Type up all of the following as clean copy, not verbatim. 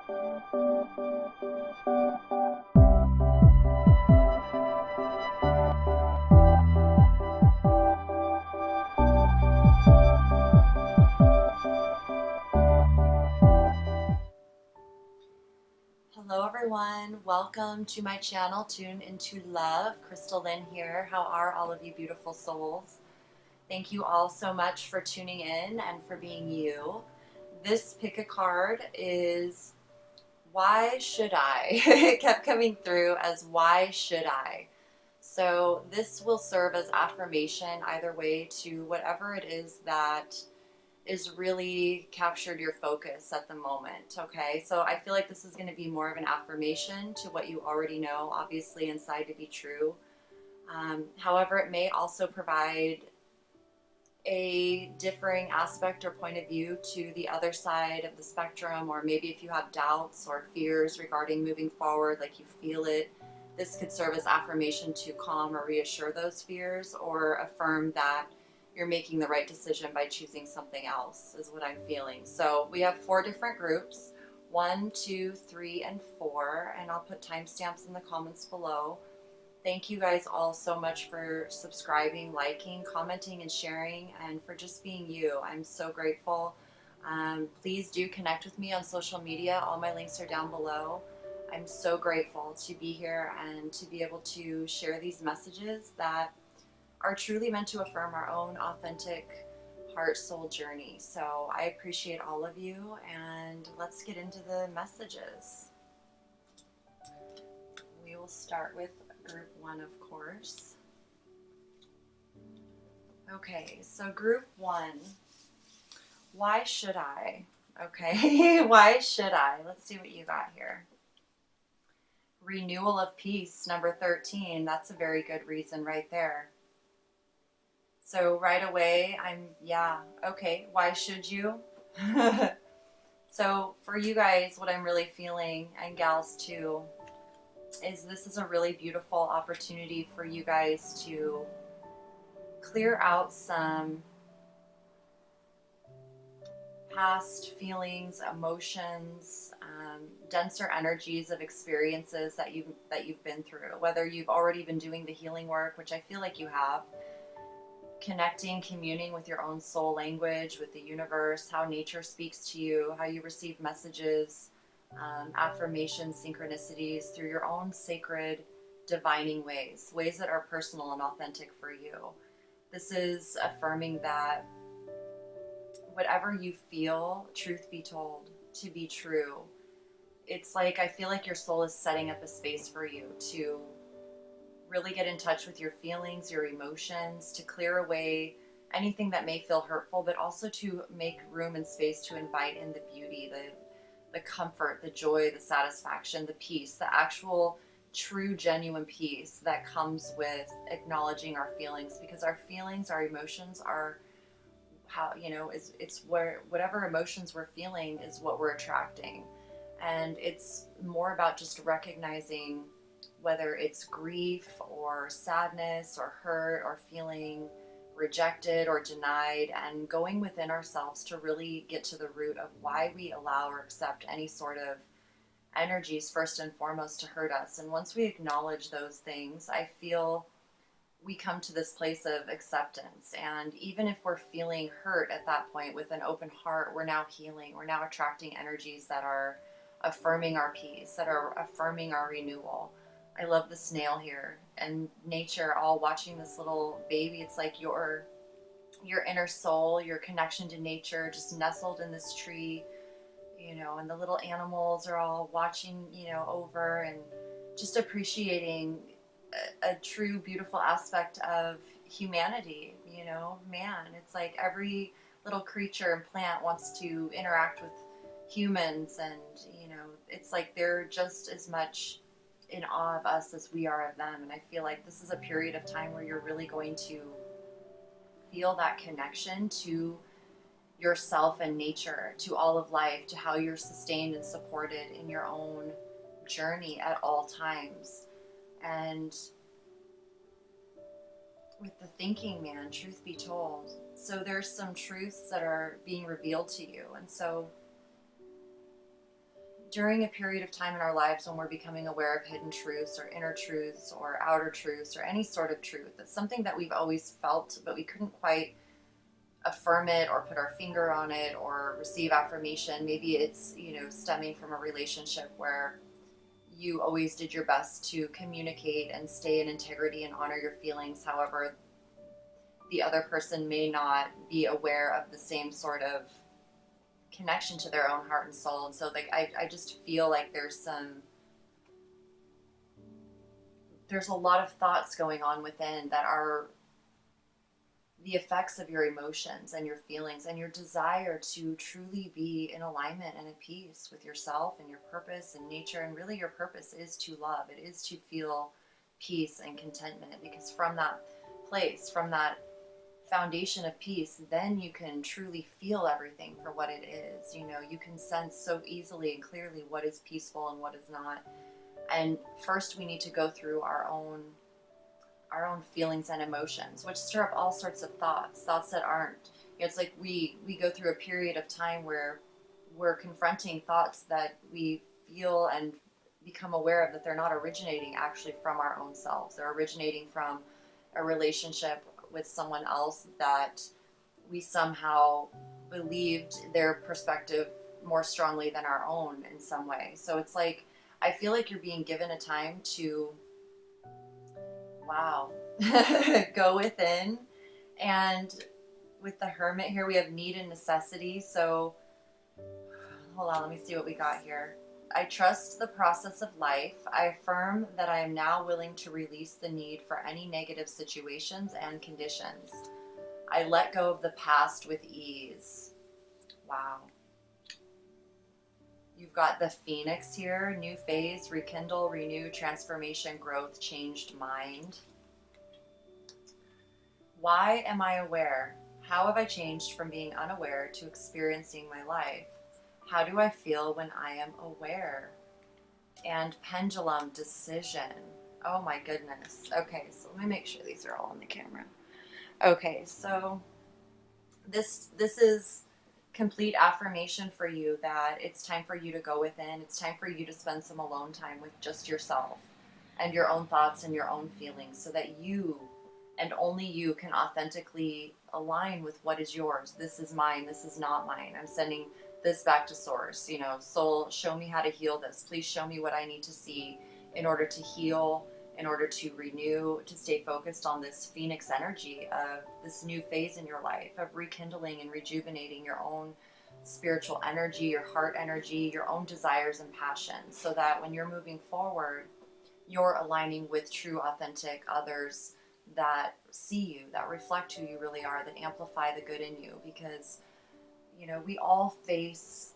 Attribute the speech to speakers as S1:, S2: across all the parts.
S1: Hello everyone, welcome to my channel, Tune Into Love. Crystal Lynn here. How are all of you beautiful souls? Thank you all so much for tuning in and for being you. This pick a card is Why Should I? It kept coming through as Why Should I? So this will serve as affirmation either way to whatever it is that is really captured your focus at the moment. Okay, so I feel like this is going to be more of an affirmation to what you already know, obviously inside to be true. However, it may also provide a differing aspect or point of view to the other side of the spectrum, or maybe if you have doubts or fears regarding moving forward, like you feel it, this could serve as affirmation to calm or reassure those fears or affirm that you're making the right decision by choosing something else, is what I'm feeling. So we have 4 different groups, 1, 2, 3, and 4, and I'll put timestamps in the comments below. Thank you guys all so much for subscribing, liking, commenting, and sharing, and for just being you. I'm so grateful. Please do connect with me on social media. All my links are down below. I'm so grateful to be here and to be able to share these messages that are truly meant to affirm our own authentic heart soul journey. So I appreciate all of you, and let's get into the messages. We will start with group 1, of course. Okay, so group 1, why should I? Okay, why should I? Let's see what you got here. Renewal of peace, number 13. That's a very good reason right there. So right away, okay, why should you? So for you guys, what I'm really feeling, and gals too, is this is a really beautiful opportunity for you guys to clear out some past feelings, emotions, denser energies of experiences that you've been through. Whether you've already been doing the healing work, which I feel like you have, connecting, communing with your own soul language, with the universe, how nature speaks to you, how you receive messages, affirmations, synchronicities through your own sacred divining ways that are personal and authentic for you. This is affirming that whatever you feel, truth be told, to be true, it's like I feel like your soul is setting up a space for you to really get in touch with your feelings, your emotions, to clear away anything that may feel hurtful, but also to make room and space to invite in the beauty, the comfort, the joy, the satisfaction, the peace, the actual true genuine peace that comes with acknowledging our feelings, because our feelings, our emotions are how, it's where whatever emotions we're feeling is what we're attracting. And it's more about just recognizing whether it's grief or sadness or hurt or feeling rejected or denied, and going within ourselves to really get to the root of why we allow or accept any sort of energies first and foremost to hurt us. And once we acknowledge those things, I feel we come to this place of acceptance. And even if we're feeling hurt at that point, with an open heart, we're now healing. We're now attracting energies that are affirming our peace, that are affirming our renewal. I love the snail here and nature all watching this little baby. It's like your inner soul, your connection to nature, just nestled in this tree, and the little animals are all watching, over and just appreciating a true beautiful aspect of humanity, man. It's like every little creature and plant wants to interact with humans, and it's like they're just as much in awe of us as we are of them. And I feel like this is a period of time where you're really going to feel that connection to yourself and nature, to all of life, to how you're sustained and supported in your own journey at all times. And with the thinking man, truth be told, so there's some truths that are being revealed to you. And so during a period of time in our lives when we're becoming aware of hidden truths or inner truths or outer truths or any sort of truth, it's something that we've always felt, but we couldn't quite affirm it or put our finger on it or receive affirmation. Maybe it's, stemming from a relationship where you always did your best to communicate and stay in integrity and honor your feelings. However, the other person may not be aware of the same sort of connection to their own heart and soul. And so like I just feel like there's a lot of thoughts going on within that are the effects of your emotions and your feelings and your desire to truly be in alignment and at peace with yourself and your purpose and nature. And really your purpose is to love. It is to feel peace and contentment, because from that place, from that foundation of peace, then you can truly feel everything for what it is. You can sense so easily and clearly what is peaceful and what is not. And first we need to go through our own feelings and emotions, which stir up all sorts of thoughts that aren't, it's like we go through a period of time where we're confronting thoughts that we feel and become aware of that they're not originating actually from our own selves. They're originating from a relationship with someone else that we somehow believed their perspective more strongly than our own in some way. So it's like, I feel like you're being given a time to, wow, go within. And with the Hermit here, we have need and necessity. So hold on, let me see what we got here. I trust the process of life. I affirm that I am now willing to release the need for any negative situations and conditions. I let go of the past with ease. Wow. You've got the Phoenix here, new phase, rekindle, renew, transformation, growth, changed mind. Why am I aware? How have I changed from being unaware to experiencing my life? How do I feel when I am aware? And pendulum, decision. Oh my goodness. Okay, so let me make sure these are all on the camera. Okay, so this is complete affirmation for you that it's time for you to go within. It's time for you to spend some alone time with just yourself and your own thoughts and your own feelings, so that you and only you can authentically align with what is yours. This is mine. This is not mine. I'm sending this back to source. Soul, show me how to heal this. Please show me what I need to see in order to heal, in order to renew, to stay focused on this Phoenix energy of this new phase in your life, of rekindling and rejuvenating your own spiritual energy, your heart energy, your own desires and passions, so that when you're moving forward, you're aligning with true, authentic others that see you, that reflect who you really are, that amplify the good in you. Because we all face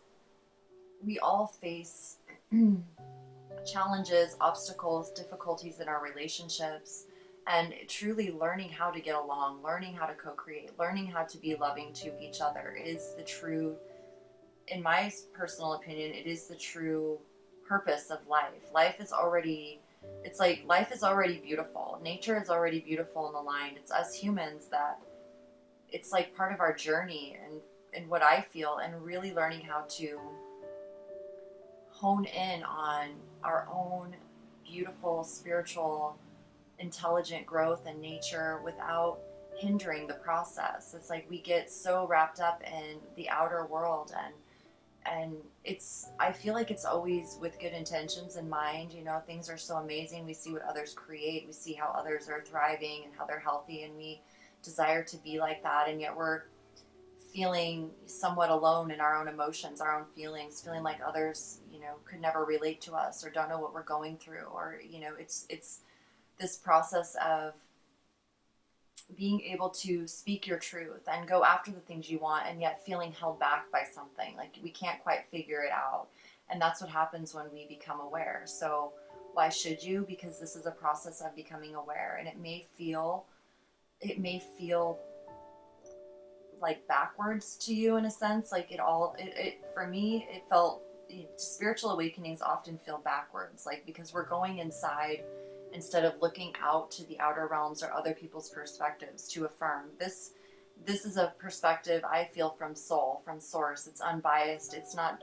S1: challenges, obstacles, difficulties in our relationships, and truly learning how to get along, learning how to co-create, learning how to be loving to each other is the true, in my personal opinion, it is the true purpose of life. Life is already beautiful. Nature is already beautiful and aligned. It's us humans that it's like part of our journey, and what I feel, and really learning how to hone in on our own beautiful, spiritual, intelligent growth and nature without hindering the process. It's like we get so wrapped up in the outer world, and I feel like it's always with good intentions in mind. Things are so amazing. We see what others create. We see how others are thriving and how they're healthy, and we desire to be like that. And yet we're feeling somewhat alone in our own emotions, our own feelings, feeling like others, could never relate to us or don't know what we're going through. Or, it's this process of being able to speak your truth and go after the things you want, and yet feeling held back by something. Like we can't quite figure it out. And that's what happens when we become aware. So why should you? Because this is a process of becoming aware, and it may feel like backwards to you in a sense. Like for me, it felt, spiritual awakenings often feel backwards, like because we're going inside instead of looking out to the outer realms or other people's perspectives to affirm. This is a perspective I feel from soul, from source. It's unbiased. It's not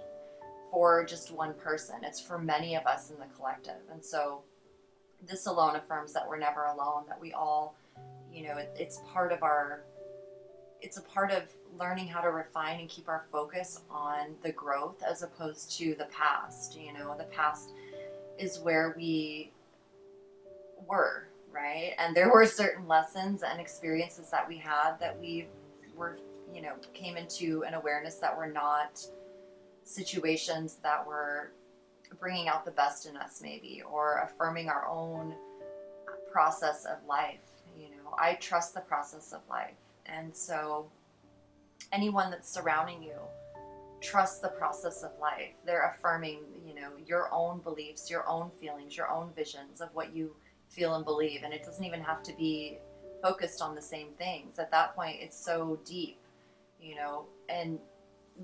S1: for just one person. It's for many of us in the collective. And so this alone affirms that we're never alone, that we all, it's part of it's a part of learning how to refine and keep our focus on the growth as opposed to the past. The past is where we were, right? And there were certain lessons and experiences that we had that we were, came into an awareness that were not situations that were bringing out the best in us, maybe, or affirming our own process of life. I trust the process of life. And so anyone that's surrounding you trusts the process of life. They're affirming, your own beliefs, your own feelings, your own visions of what you feel and believe. And it doesn't even have to be focused on the same things. At that point, it's so deep, and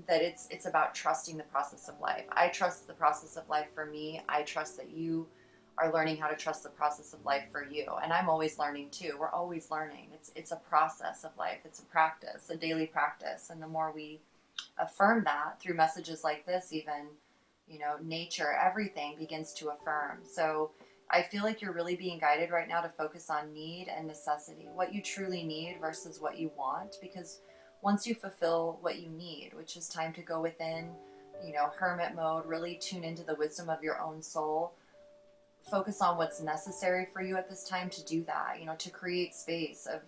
S1: that it's about trusting the process of life. I trust the process of life for me. I trust that you are learning how to trust the process of life for you. And I'm always learning too. We're always learning. It's a process of life. It's a practice, a daily practice. And the more we affirm that through messages like this, even, nature, everything begins to affirm. So I feel like you're really being guided right now to focus on need and necessity, what you truly need versus what you want. Because once you fulfill what you need, which is time to go within, hermit mode, really tune into the wisdom of your own soul, focus on what's necessary for you at this time to do that, to create space of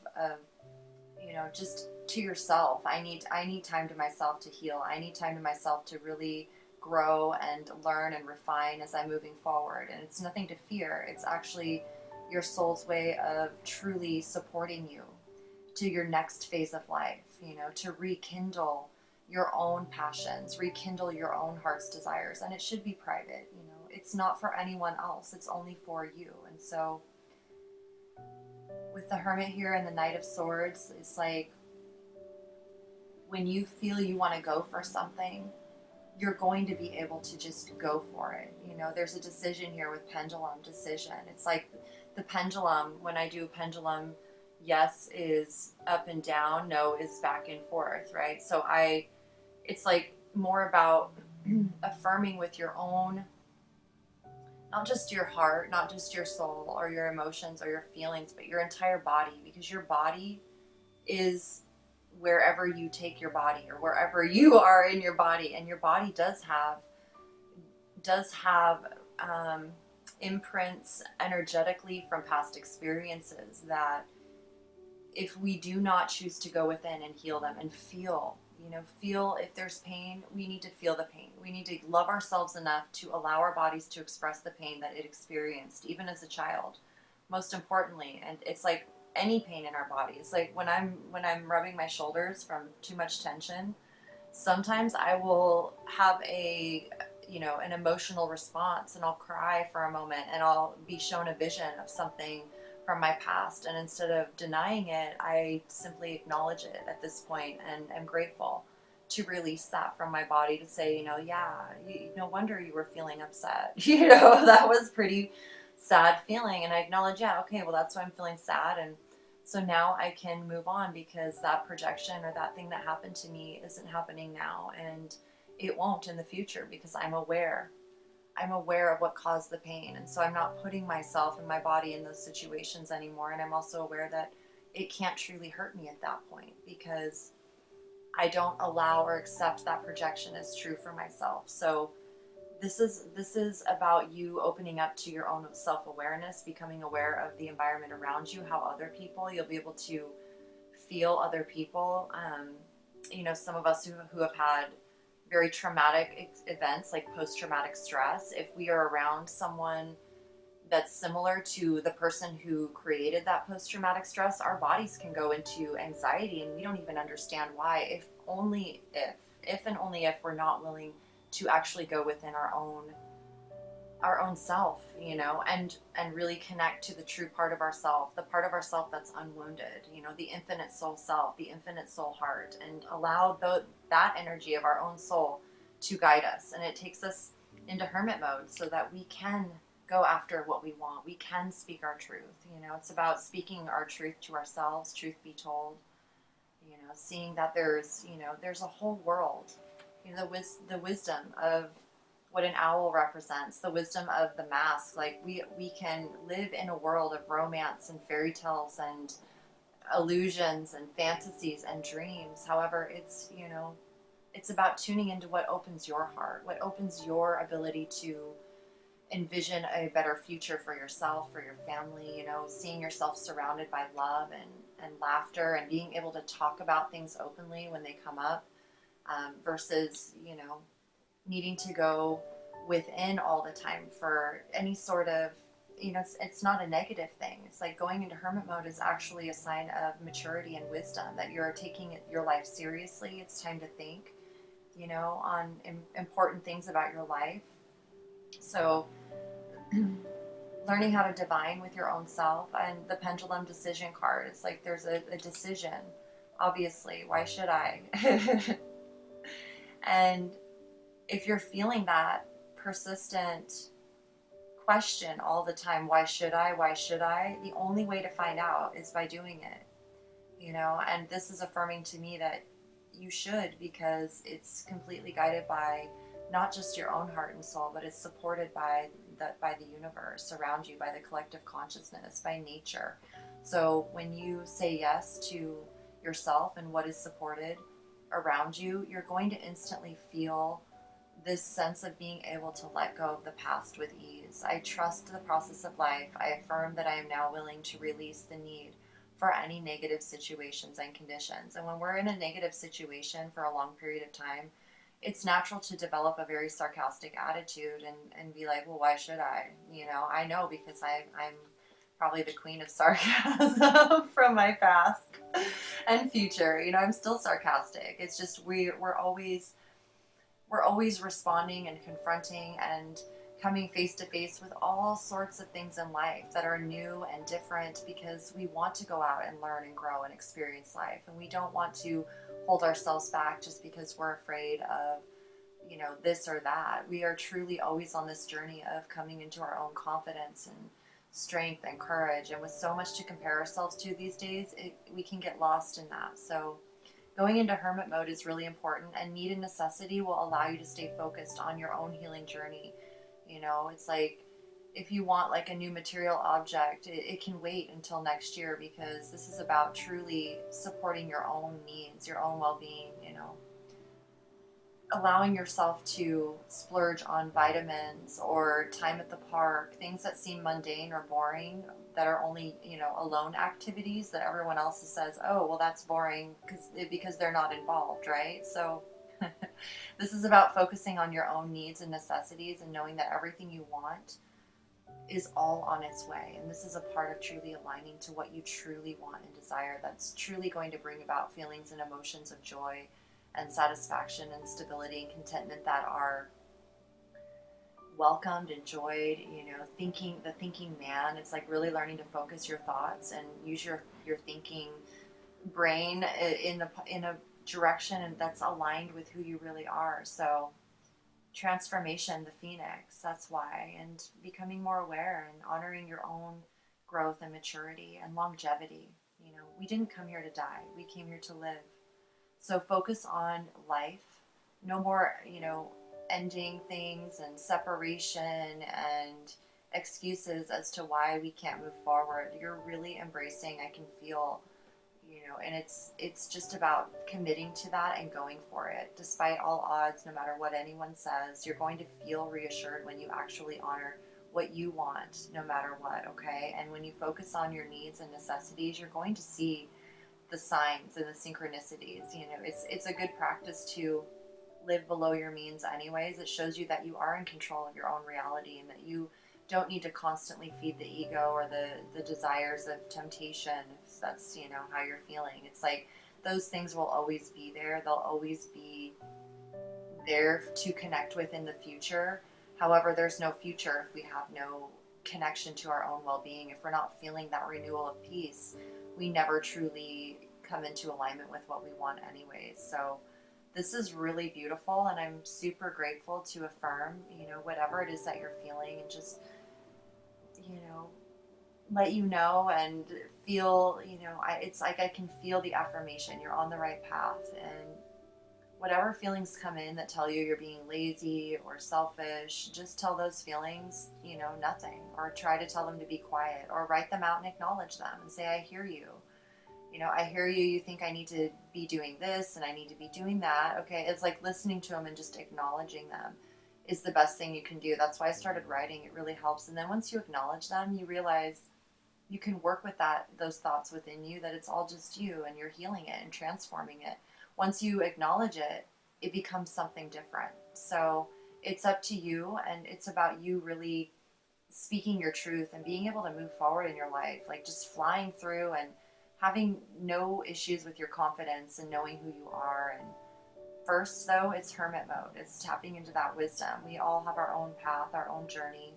S1: just to yourself. I need time to myself to heal. I need time to myself to really grow and learn and refine as I'm moving forward. And it's nothing to fear. It's actually your soul's way of truly supporting you to your next phase of life, to rekindle your own passions, rekindle your own heart's desires. And it should be private, it's not for anyone else. It's only for you. And so with the Hermit here and the Knight of Swords, it's like when you feel you want to go for something, you're going to be able to just go for it. There's a decision here with pendulum decision. It's like the pendulum, when I do pendulum, yes is up and down, no is back and forth, right? So it's like more about affirming with your own, not just your heart, not just your soul or your emotions or your feelings, but your entire body, because your body is wherever you take your body or wherever you are in your body. And your body does have imprints energetically from past experiences that if we do not choose to go within and heal them and feel if there's pain, we need to feel the pain. We need to love ourselves enough to allow our bodies to express the pain that it experienced, even as a child, most importantly. And it's like any pain in our body. It's like when I'm rubbing my shoulders from too much tension, sometimes I will have an emotional response, and I'll cry for a moment, and I'll be shown a vision of something from my past. And instead of denying it, I simply acknowledge it at this point and am grateful to release that from my body, to say, no wonder you were feeling upset. That was pretty sad feeling. And I acknowledge, okay, well, that's why I'm feeling sad. And so now I can move on, because that projection or that thing that happened to me isn't happening now. And it won't in the future, because I'm aware of what caused the pain. And so I'm not putting myself and my body in those situations anymore. And I'm also aware that it can't truly hurt me at that point, because I don't allow or accept that projection as true for myself. So this is about you opening up to your own self-awareness, becoming aware of the environment around you, how other people, you'll be able to feel other people. Some of us who have had very traumatic events like post-traumatic stress, if we are around someone that's similar to the person who created that post-traumatic stress, our bodies can go into anxiety, and we don't even understand why, if and only if we're not willing to actually go within our own self, and really connect to the true part of ourself, the part of ourself that's unwounded, the infinite soul self, the infinite soul heart, and allow that energy of our own soul to guide us. And it takes us into hermit mode so that we can go after what we want. We can speak our truth. It's about speaking our truth to ourselves, truth be told, seeing that there's a whole world, the wisdom of what an owl represents, the wisdom of the mask. Like we can live in a world of romance and fairy tales and illusions and fantasies and dreams. However, it's, you know, it's about tuning into what opens your heart, what opens your ability to envision a better future for yourself, for your family, you know, seeing yourself surrounded by love and laughter and being able to talk about things openly when they come up, versus, you know, needing to go within all the time for any sort of, you know, it's not a negative thing. It's like going into hermit mode is actually a sign of maturity and wisdom, that you're taking your life seriously. It's time to think, you know, on important things about your life. So learning how to divine with your own self, and the pendulum decision card, it's like there's a decision, obviously, why should I? And if you're feeling that persistent question all the time, why should I, the only way to find out is by doing it, you know. And this is affirming to me that you should, because it's completely guided by not just your own heart and soul, but it's supported by the universe around you, by the collective consciousness, by nature. So when you say yes to yourself and what is supported around you, you're going to instantly feel this sense of being able to let go of the past with ease. I trust the process of life. I affirm that I am now willing to release the need for any negative situations and conditions. And when we're in a negative situation for a long period of time, it's natural to develop a very sarcastic attitude and be like, well, why should I? You know, I know, because I'm probably the queen of sarcasm from my past and future. You know, I'm still sarcastic. It's just we're always responding and confronting and coming face to face with all sorts of things in life that are new and different, because we want to go out and learn and grow and experience life, and we don't want to hold ourselves back just because we're afraid of, you know, this or that. We are truly always on this journey of coming into our own confidence and strength and courage, and with so much to compare ourselves to these days, we can get lost in that. So going into hermit mode is really important, and need and necessity will allow you to stay focused on your own healing journey. You know, it's like if you want like a new material object, it can wait until next year, because this is about truly supporting your own needs, your own well-being, you know, allowing yourself to splurge on vitamins or time at the park, things that seem mundane or boring, that are only, you know, alone activities that everyone else says, oh, well, that's boring because they're not involved, right? So this is about focusing on your own needs and necessities, and knowing that everything you want is all on its way. And this is a part of truly aligning to what you truly want and desire, that's truly going to bring about feelings and emotions of joy and satisfaction and stability and contentment that are welcomed, enjoyed, you know. The thinking man, it's like really learning to focus your thoughts and use your thinking brain in a direction and that's aligned with who you really are. So transformation, the phoenix, that's why. And becoming more aware and honoring your own growth and maturity and longevity. You know, we didn't come here to die, we came here to live. So focus on life. No more, you know, ending things and separation and excuses as to why we can't move forward. You're really embracing, I can feel, you know, and it's just about committing to that and going for it. Despite all odds, no matter what anyone says, you're going to feel reassured when you actually honor what you want, no matter what, okay? And when you focus on your needs and necessities, you're going to see the signs and the synchronicities. You know, it's a good practice to live below your means anyways. It shows you that you are in control of your own reality, and that you don't need to constantly feed the ego or the desires of temptation, if that's, you know, how you're feeling. It's like those things will always be there. They'll always be there to connect with in the future. However, there's no future if we have no connection to our own well-being. If we're not feeling that renewal of peace, we never truly come into alignment with what we want anyways. So this is really beautiful, and I'm super grateful to affirm, you know, whatever it is that you're feeling, and just, you know, let you know and feel, you know, it's like I can feel the affirmation. You're on the right path, and whatever feelings come in that tell you you're being lazy or selfish, just tell those feelings, nothing, or try to tell them to be quiet, or write them out and acknowledge them and say, I hear you. I hear you. You think I need to be doing this and I need to be doing that. Okay. It's like listening to them and just acknowledging them is the best thing you can do. That's why I started writing. It really helps. And then once you acknowledge them, you realize you can work with those thoughts within you, that it's all just you and you're healing it and transforming it. Once you acknowledge it, it becomes something different. So it's up to you, and it's about you really speaking your truth and being able to move forward in your life, like just flying through and having no issues with your confidence and knowing who you are. And first, though, it's hermit mode. It's tapping into that wisdom. We all have our own path, our own journey,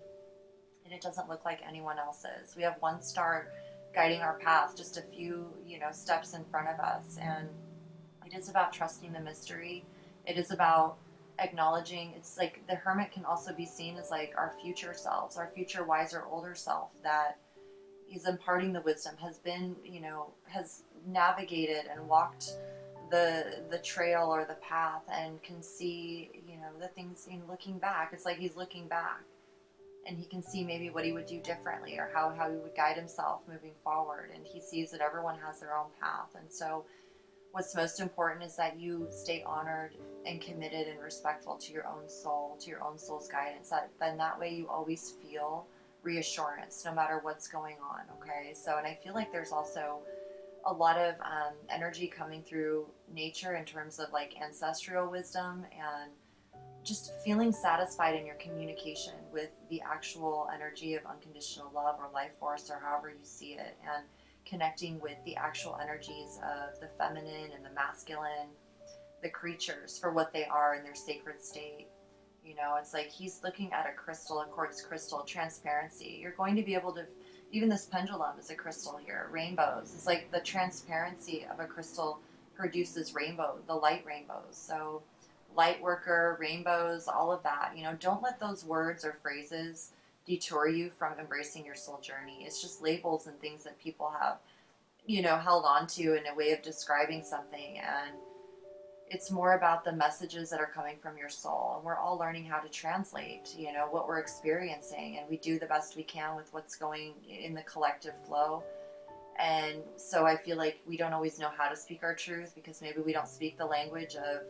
S1: and it doesn't look like anyone else's. We have one star guiding our path, just a few, steps in front of us. And it is about trusting the mystery. It is about acknowledging. It's like the hermit can also be seen as like our future selves, our future wiser, older self that is imparting the wisdom, has been, has navigated and walked the trail or the path and can see, the things in looking back. It's like he's looking back and he can see maybe what he would do differently, or how he would guide himself moving forward. And he sees that everyone has their own path. And so what's most important is that you stay honored and committed and respectful to your own soul, to your own soul's guidance. Then that way you always feel reassurance no matter what's going on. Okay. So, and I feel like there's also a lot of energy coming through nature in terms of like ancestral wisdom and just feeling satisfied in your communication with the actual energy of unconditional love or life force, or however you see it, and connecting with the actual energies of the feminine and the masculine, the creatures for what they are in their sacred state. It's like he's looking at a crystal, a quartz crystal, transparency. You're going to be able to, even this pendulum is a crystal here, rainbows. It's like the transparency of a crystal produces rainbow, the light rainbows. So light worker, rainbows, all of that. Don't let those words or phrases detour you from embracing your soul journey. It's just labels and things that people have, held on to in a way of describing something. And it's more about the messages that are coming from your soul. And we're all learning how to translate, what we're experiencing. And we do the best we can with what's going in the collective flow. And so I feel like we don't always know how to speak our truth because maybe we don't speak the language of,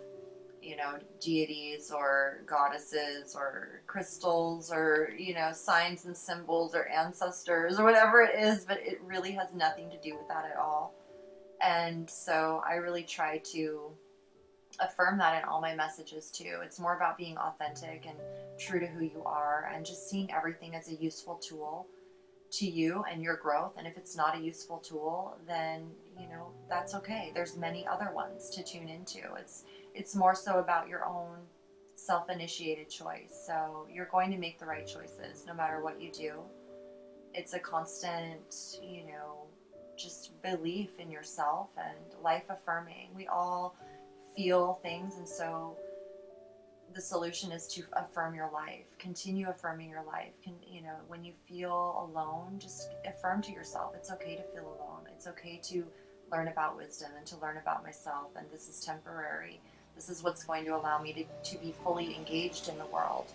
S1: deities or goddesses or crystals or, signs and symbols or ancestors or whatever it is, but it really has nothing to do with that at all. And so I really try to affirm that in all my messages too. It's more about being authentic and true to who you are, and just seeing everything as a useful tool to you and your growth. And if it's not a useful tool, then that's okay. There's many other ones to tune into. It's more so about your own self-initiated choice. So you're going to make the right choices no matter what you do. It's a constant, just belief in yourself and life affirming. We all feel things, and so the solution is to affirm your life. Continue affirming your life. When you feel alone, just affirm to yourself, it's okay to feel alone. It's okay to learn about wisdom and to learn about myself, and this is temporary. This is what's going to allow me to be fully engaged in the world,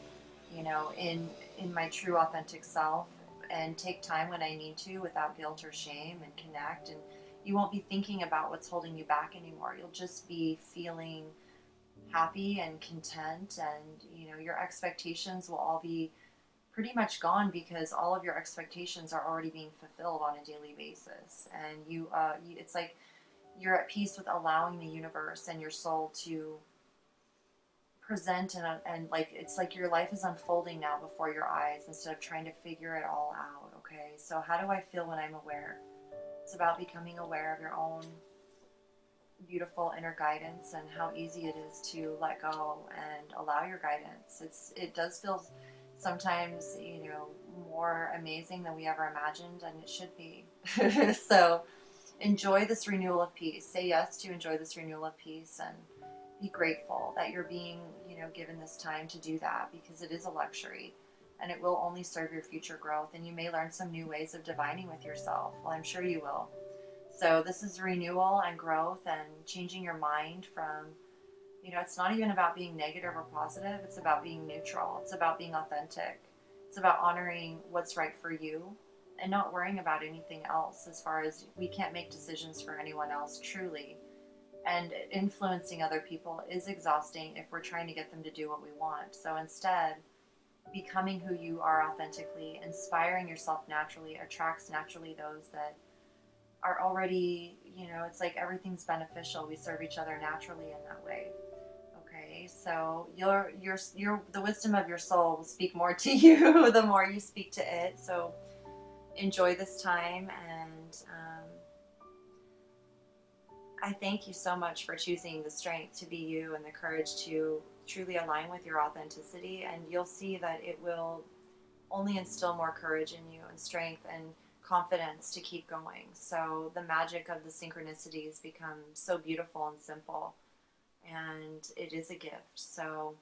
S1: in my true authentic self, and take time when I need to without guilt or shame, and connect. And you won't be thinking about what's holding you back anymore. You'll just be feeling happy and content, and your expectations will all be pretty much gone, because all of your expectations are already being fulfilled on a daily basis. And it's like you're at peace with allowing the universe and your soul to present, and like it's like your life is unfolding now before your eyes instead of trying to figure it all out. Okay, so how do I feel when I'm aware? It's about becoming aware of your own beautiful inner guidance and how easy it is to let go and allow your guidance. It does feel sometimes, more amazing than we ever imagined, and it should be. So enjoy this renewal of peace. Say yes to enjoy this renewal of peace, and be grateful that you're being, given this time to do that, because it is a luxury and it will only serve your future growth. And you may learn some new ways of divining with yourself. Well, I'm sure you will. So this is renewal and growth and changing your mind from You know, it's not even about being negative or positive. It's about being neutral. It's about being authentic. It's about honoring what's right for you and not worrying about anything else, as far as we can't make decisions for anyone else truly. And influencing other people is exhausting if we're trying to get them to do what we want. So instead, becoming who you are authentically, inspiring yourself naturally, attracts naturally those that are already, you know, it's like everything's beneficial. We serve each other naturally in that way. Okay, so your the wisdom of your soul will speak more to you the more you speak to it. So enjoy this time, and I thank you so much for choosing the strength to be you and the courage to truly align with your authenticity. And you'll see that it will only instill more courage in you and strength and confidence to keep going. So the magic of the synchronicities becomes so beautiful and simple, and it is a gift. So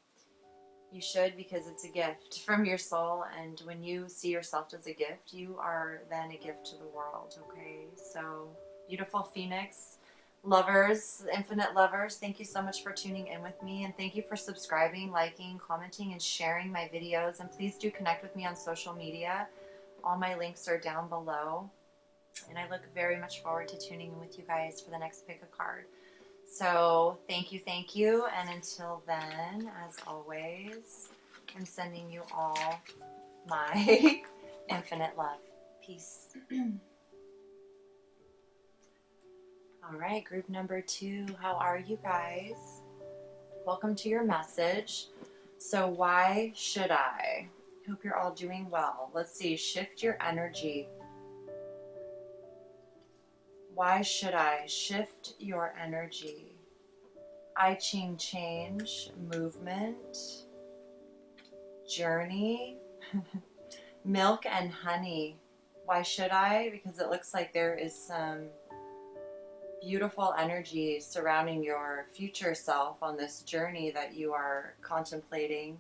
S1: you should, because it's a gift from your soul. And when you see yourself as a gift, you are then a gift to the world. Okay, so beautiful Phoenix lovers, infinite lovers, thank you so much for tuning in with me, and thank you for subscribing, liking, commenting, and sharing my videos. And please do connect with me on social media. All my links are down below, and I look very much forward to tuning in with you guys for the next pick a card. So thank you, and until then, as always, I'm sending you all my infinite love. Peace. All right, group number 2, how are you guys? Welcome to your message. So why should I? Hope you're all doing well. Let's see, shift your energy. Why should I? Shift your energy. I Ching change, movement, journey, milk and honey. Why should I? Because it looks like there is some beautiful energy surrounding your future self on this journey that you are contemplating.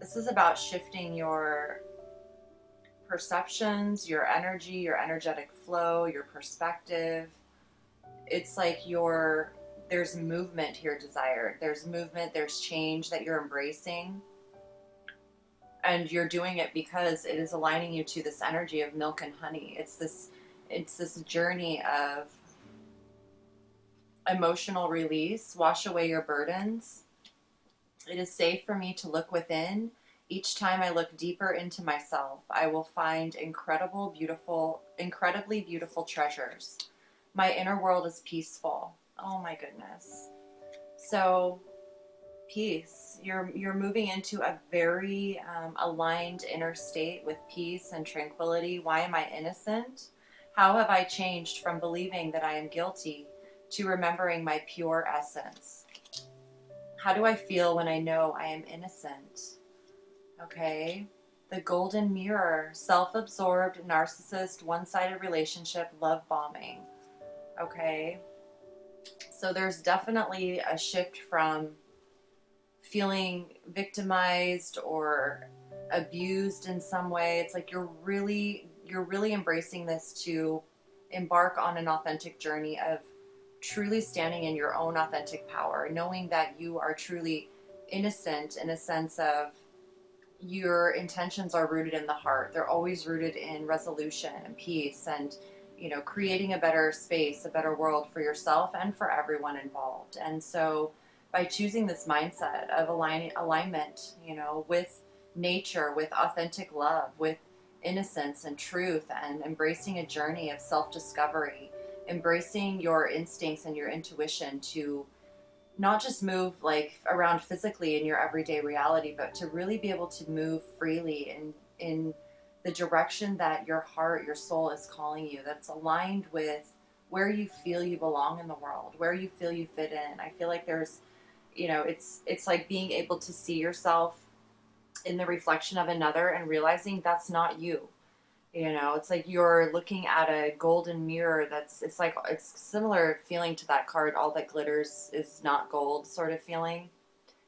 S1: This is about shifting your perceptions, your energy, your energetic flow, your perspective. It's like there's movement here desired. There's movement, there's change that you're embracing. And you're doing it because it is aligning you to this energy of milk and honey. It's this journey of emotional release. Wash away your burdens. It is safe for me to look within. Each time I look deeper into myself, I will find incredibly beautiful treasures. My inner world is peaceful. Oh my goodness. So peace. You're moving into a very aligned inner state with peace and tranquility. Why am I innocent? How have I changed from believing that I am guilty to remembering my pure essence? How do I feel when I know I am innocent? Okay. The golden mirror, self-absorbed, narcissist, one-sided relationship, love bombing. Okay. So there's definitely a shift from feeling victimized or abused in some way. It's like you're really embracing this to embark on an authentic journey of truly standing in your own authentic power, knowing that you are truly innocent in a sense of your intentions are rooted in the heart. They're always rooted in resolution and peace and, you know, creating a better space, a better world for yourself and for everyone involved. And so by choosing this mindset of alignment, you know, with nature, with authentic love, with innocence and truth, and embracing a journey of self-discovery, embracing your instincts and your intuition to not just move like around physically in your everyday reality, but to really be able to move freely in the direction that your heart, your soul is calling you, that's aligned with where you feel you belong in the world, where you feel you fit in. I feel like there's, you know, it's like being able to see yourself in the reflection of another and realizing that's not you. You know, it's like you're looking at a golden mirror it's similar feeling to that card, all that glitters is not gold sort of feeling.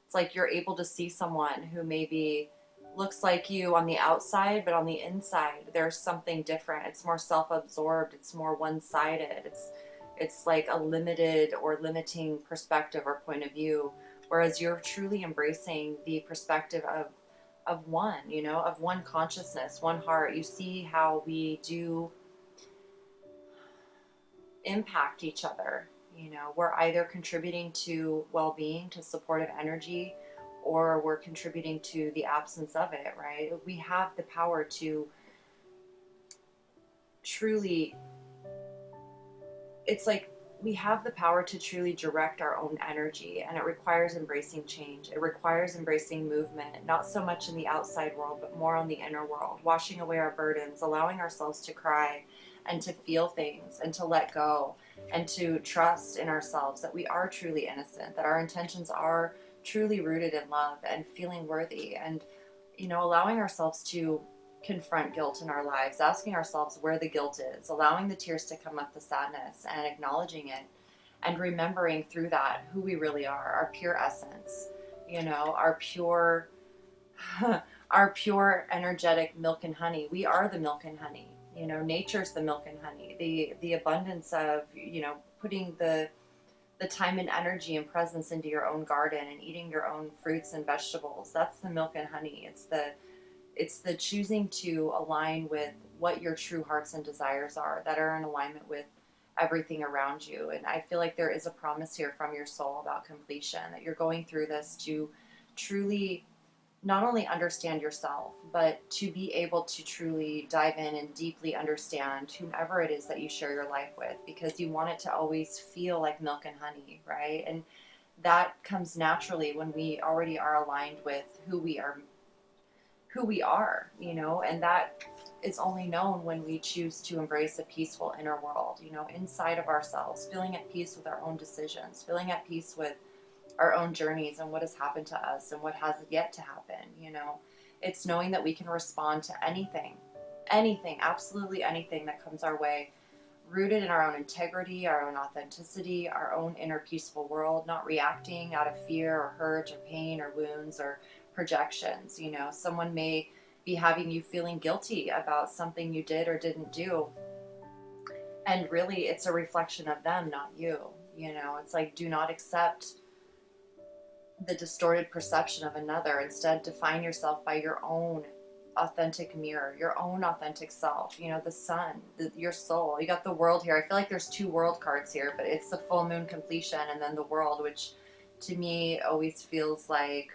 S1: It's like you're able to see someone who maybe looks like you on the outside, but on the inside, there's something different. It's more self-absorbed. It's more one-sided. It's like a limited or limiting perspective or point of view. Whereas you're truly embracing the perspective of one, of one consciousness, one heart. You see how we do impact each other. We're either contributing to well-being, to supportive energy, or we're contributing to the absence of it, right? We have the power to truly, it's like we have the power to truly direct our own energy, and it requires embracing change. It requires embracing movement, not so much in the outside world, but more on the inner world, washing away our burdens, allowing ourselves to cry and to feel things and to let go and to trust in ourselves that we are truly innocent, that our intentions are truly rooted in love and feeling worthy, and allowing ourselves to confront guilt in our lives, asking ourselves where the guilt is, allowing the tears to come up, the sadness, and acknowledging it, and remembering through that who we really are, our pure essence, our pure our pure energetic milk and honey. We are the milk and honey. Nature's the milk and honey. The abundance of putting the time and energy and presence into your own garden and eating your own fruits and vegetables. That's the milk and honey. It's the choosing to align with what your true hearts and desires are, that are in alignment with everything around you. And I feel like there is a promise here from your soul about completion, that you're going through this to truly not only understand yourself, but to be able to truly dive in and deeply understand whomever it is that you share your life with, because you want it to always feel like milk and honey, right? And that comes naturally when we already are aligned with who we are, and that is only known when we choose to embrace a peaceful inner world, inside of ourselves, feeling at peace with our own decisions, feeling at peace with our own journeys and what has happened to us and what has yet to happen. It's knowing that we can respond to anything, absolutely anything that comes our way, rooted in our own integrity, our own authenticity, our own inner peaceful world, not reacting out of fear or hurt or pain or wounds or projections. Someone may be having you feeling guilty about something you did or didn't do, and really it's a reflection of them, not you. It's like, do not accept the distorted perception of another. Instead, define yourself by your own authentic mirror, your own authentic self, the sun, your soul. You got the world here. I feel like there's two world cards here, but it's the full moon completion and then the world, which to me always feels like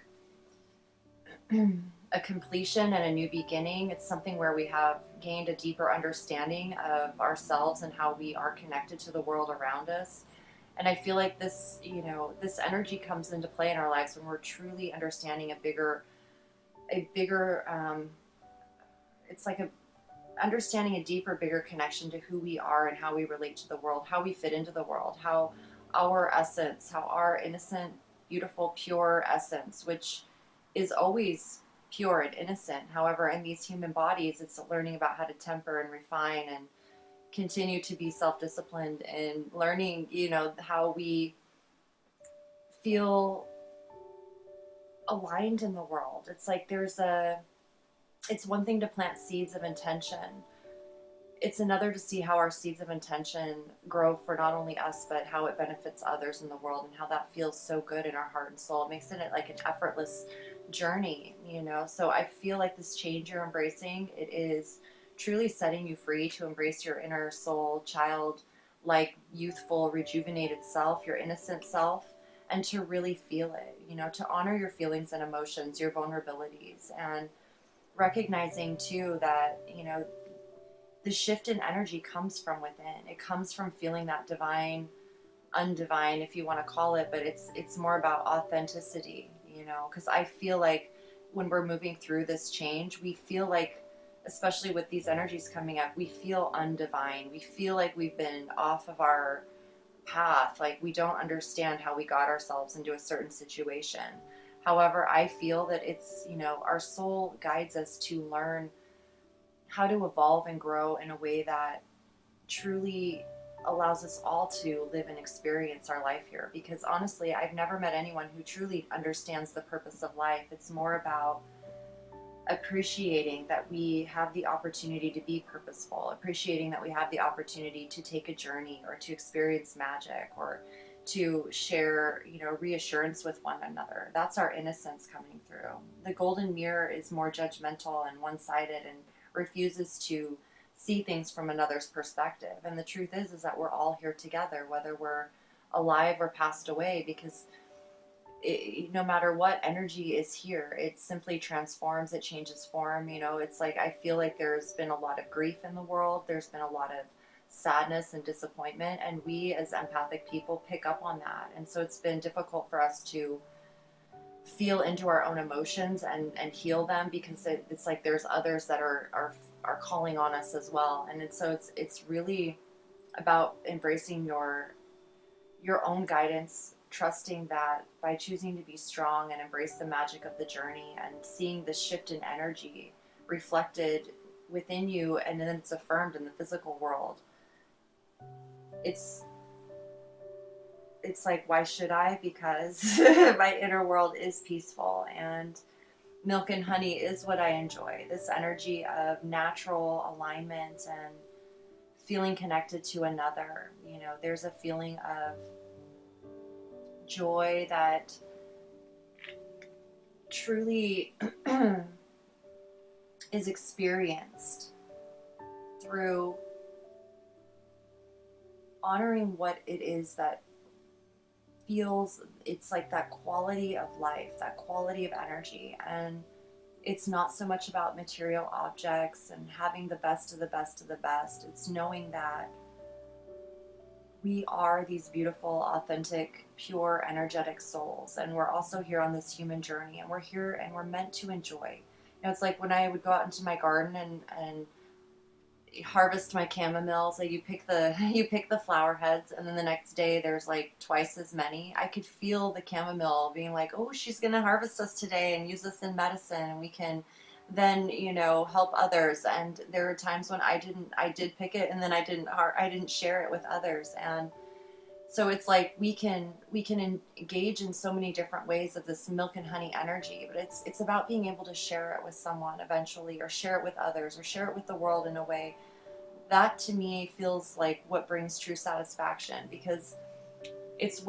S1: a completion and a new beginning. It's something where we have gained a deeper understanding of ourselves and how we are connected to the world around us. And I feel like this, this energy comes into play in our lives when we're truly understanding a bigger, it's like understanding a deeper, bigger connection to who we are and how we relate to the world, how we fit into the world, how our essence, how our innocent, beautiful, pure essence, which is always pure and innocent. However, in these human bodies, it's learning about how to temper and refine and continue to be self-disciplined, and learning, how we feel aligned in the world. It's like it's one thing to plant seeds of intention. It's another to see how our seeds of intention grow for not only us, but how it benefits others in the world, and how that feels so good in our heart and soul. It makes it like an effortless journey, So I feel like this change you're embracing, it is truly setting you free to embrace your inner soul, child, like youthful, rejuvenated self, your innocent self, and to really feel it, to honor your feelings and emotions, your vulnerabilities, and recognizing too that, the shift in energy comes from within. It comes from feeling that divine, undivine, if you want to call it, but it's more about authenticity, because I feel like when we're moving through this change, we feel like, especially with these energies coming up, we feel undivine. We feel like we've been off of our path, like we don't understand how we got ourselves into a certain situation. However, I feel that it's, our soul guides us to learn how to evolve and grow in a way that truly allows us all to live and experience our life here. Because honestly, I've never met anyone who truly understands the purpose of life. It's more about appreciating that we have the opportunity to be purposeful, appreciating that we have the opportunity to take a journey or to experience magic or to share, reassurance with one another. That's our innocence coming through. The golden mirror is more judgmental and one-sided and refuses to see things from another's perspective. And the truth is that we're all here together, whether we're alive or passed away, because no matter what energy is here, it simply transforms, it changes form. It's like, I feel like there's been a lot of grief in the world, there's been a lot of sadness and disappointment, and we as empathic people pick up on that. And so it's been difficult for us to feel into our own emotions and heal them, because it's like there's others that are calling on us as well. And it's really about embracing your own guidance, trusting that by choosing to be strong and embrace the magic of the journey and seeing the shift in energy reflected within you, and then it's affirmed in the physical world. It's like, why should I? Because my inner world is peaceful, and milk and honey is what I enjoy. This energy of natural alignment and feeling connected to another. There's a feeling of joy that truly is experienced through honoring what it is that feels, it's like that quality of life, that quality of energy. And it's not so much about material objects and having the best of the best of the best. It's knowing that we are these beautiful, authentic, pure, energetic souls. And we're also here on this human journey, and we're here and we're meant to enjoy. It's like when I would go out into my garden and harvest my chamomiles, like you pick the flower heads, and then the next day there's like twice as many. I could feel the chamomile being like, oh, she's gonna harvest us today and use this in medicine, and we can then help others. And there were times when I did pick it, and then I didn't share it with others. And so it's like we can engage in so many different ways of this milk and honey energy, but it's about being able to share it with someone eventually, or share it with others, or share it with the world in a way that to me feels like what brings true satisfaction. Because it's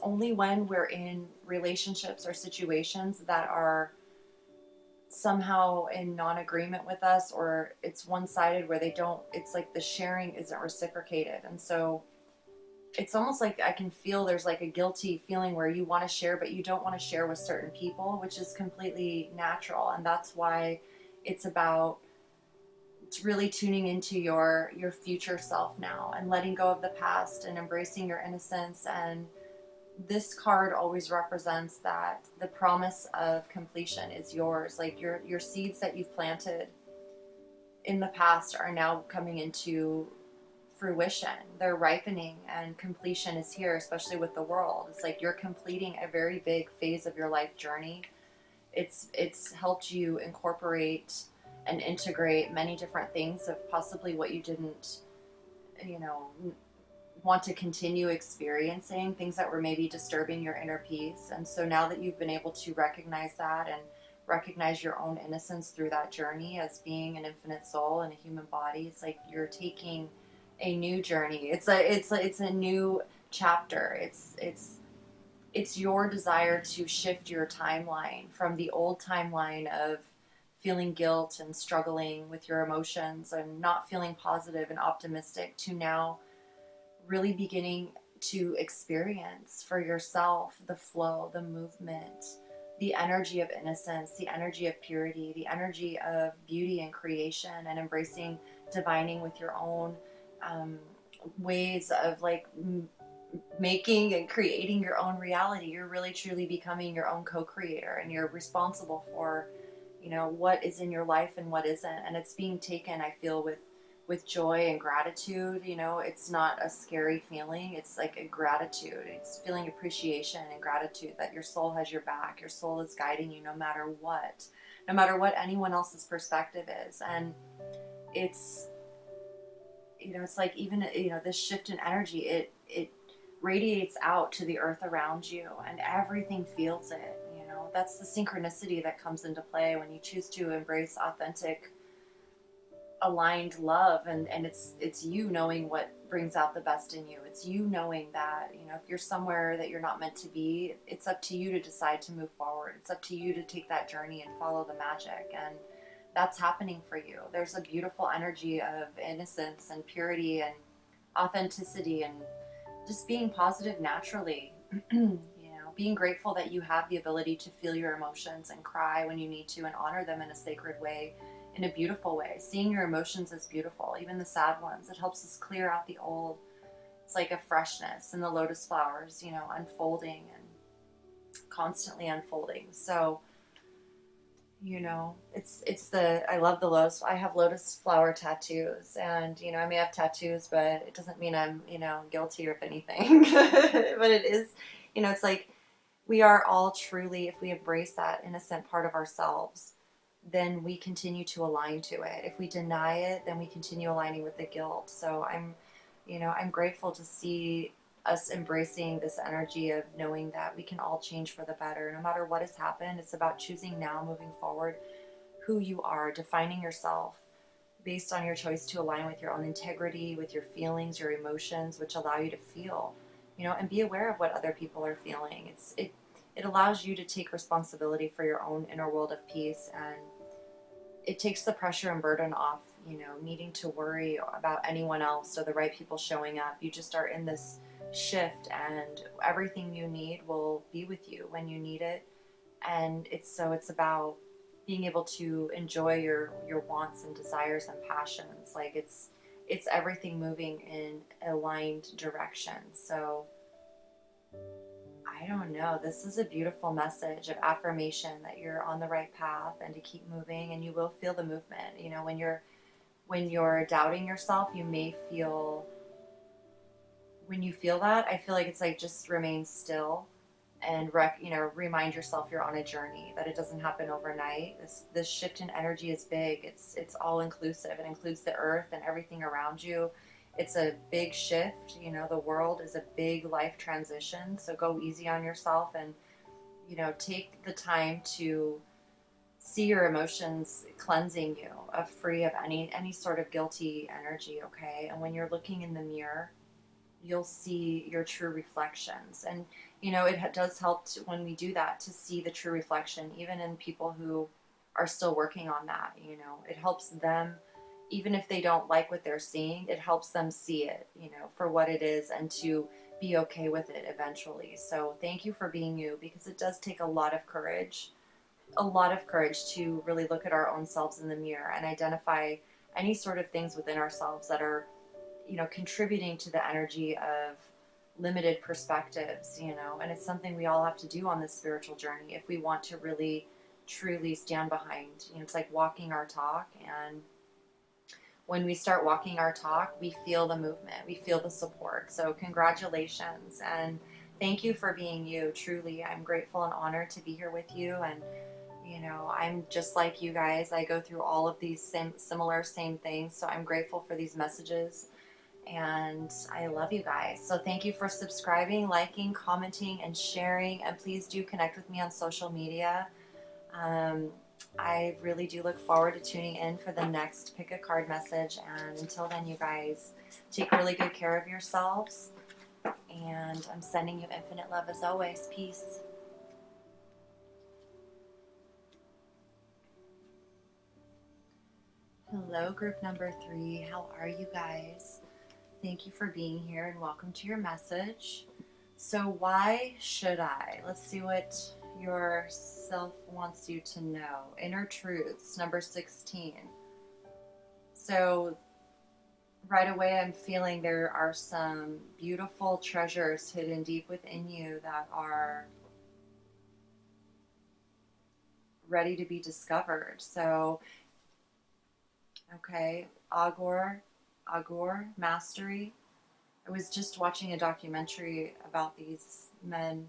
S1: only when we're in relationships or situations that are somehow in non-agreement with us, or it's one-sided, where it's like the sharing isn't reciprocated. And so it's almost like I can feel there's like a guilty feeling where you want to share, but you don't want to share with certain people, which is completely natural. And that's why it's about really tuning into your future self now, and letting go of the past and embracing your innocence. And this card always represents that the promise of completion is yours. Like your seeds that you've planted in the past are now coming into fruition. They're ripening, and completion is here, especially with the world. It's like you're completing a very big phase of your life journey. It's helped you incorporate and integrate many different things of possibly what you didn't want to continue experiencing, things that were maybe disturbing your inner peace. And so now that you've been able to recognize that and recognize your own innocence through that journey as being an infinite soul in a human body, it's like you're taking a new journey. It's a new chapter. It's your desire to shift your timeline from the old timeline of feeling guilt and struggling with your emotions and not feeling positive and optimistic, to now really beginning to experience for yourself the flow, the movement, the energy of innocence, the energy of purity, the energy of beauty and creation, and embracing divining with your own ways of like making and creating your own reality. You're really truly becoming your own co-creator, and you're responsible for what is in your life and what isn't. And it's being taken, I feel, with joy and gratitude. It's not a scary feeling. It's like a gratitude. It's feeling appreciation and gratitude that your soul has your back. Your soul is guiding you no matter what anyone else's perspective is. And it's like, even this shift in energy, it radiates out to the earth around you, and everything feels it. That's the synchronicity that comes into play when you choose to embrace authentic aligned love, and it's you knowing what brings out the best in you. It's you knowing that, you know, if you're somewhere that you're not meant to be, it's up to you to decide to move forward. It's up to you to take that journey and follow the magic, and that's happening for you. There's a beautiful energy of innocence and purity and authenticity and just being positive naturally. You know, being grateful that you have the ability to feel your emotions and cry when you need to and honor them in a sacred way, in a beautiful way. Seeing your emotions as beautiful, even the sad ones. It helps us clear out the old. It's like a freshness in the lotus flowers, you know, unfolding and constantly unfolding. So, you know, I love the lotus. I have lotus flower tattoos, and you know, I may have tattoos, but it doesn't mean I'm, you know, guilty or anything. But it is, you know, it's like we are all truly, if we embrace that innocent part of ourselves, then we continue to align to it. If we deny it, then we continue aligning with the guilt. So I'm, you know, I'm grateful to see us embracing this energy of knowing that we can all change for the better. No matter what has happened, it's about choosing now, moving forward, who you are, defining yourself based on your choice to align with your own integrity, with your feelings, your emotions, which allow you to feel, you know, and be aware of what other people are feeling. It allows you to take responsibility for your own inner world of peace, and it takes the pressure and burden off, you know, needing to worry about anyone else or the right people showing up. You just are in this shift, and everything you need will be with you when you need it. And it's about being able to enjoy your wants and desires and passions. Like it's everything moving in aligned direction. So I don't know. This is a beautiful message of affirmation that you're on the right path and to keep moving, and you will feel the movement. You know, when you're doubting yourself, you may feel, when you feel that, I feel like it's like just remain still and you know, remind yourself you're on a journey, that it doesn't happen overnight. This shift in energy is big. It's all inclusive. It includes the earth and everything around you. It's a big shift. You know, the world is a big life transition. So go easy on yourself, and you know, take the time to see your emotions cleansing you of free of any sort of guilty energy. Okay, and when you're looking in the mirror, you'll see your true reflections. And you know, it does help when we do that, to see the true reflection even in people who are still working on that. You know, it helps them, even if they don't like what they're seeing, it helps them see it, you know, for what it is, and to be okay with it eventually. So thank you for being you, because it does take a lot of courage to really look at our own selves in the mirror and identify any sort of things within ourselves that are, you know, contributing to the energy of limited perspectives, you know. And it's something we all have to do on this spiritual journey if we want to really truly stand behind, you know, it's like walking our talk. And when we start walking our talk, we feel the movement, we feel the support. So congratulations, and thank you for being you. Truly, I'm grateful and honored to be here with you. And you know, I'm just like you guys. I go through all of these same things. So I'm grateful for these messages, and I love you guys. So thank you for subscribing, liking, commenting, and sharing. And please do connect with me on social media. Um, I really do look forward to tuning in for the next pick a card message. And until then, you guys, take really good care of yourselves. And I'm sending you infinite love as always. Peace. Hello, group number 3. How are you guys? Thank you for being here, and welcome to your message. So why should I? Let's see what your self wants you to know. Inner truths, number 16. So right away, I'm feeling there are some beautiful treasures hidden deep within you that are ready to be discovered. So, okay, Agur, mastery. I was just watching a documentary about these men.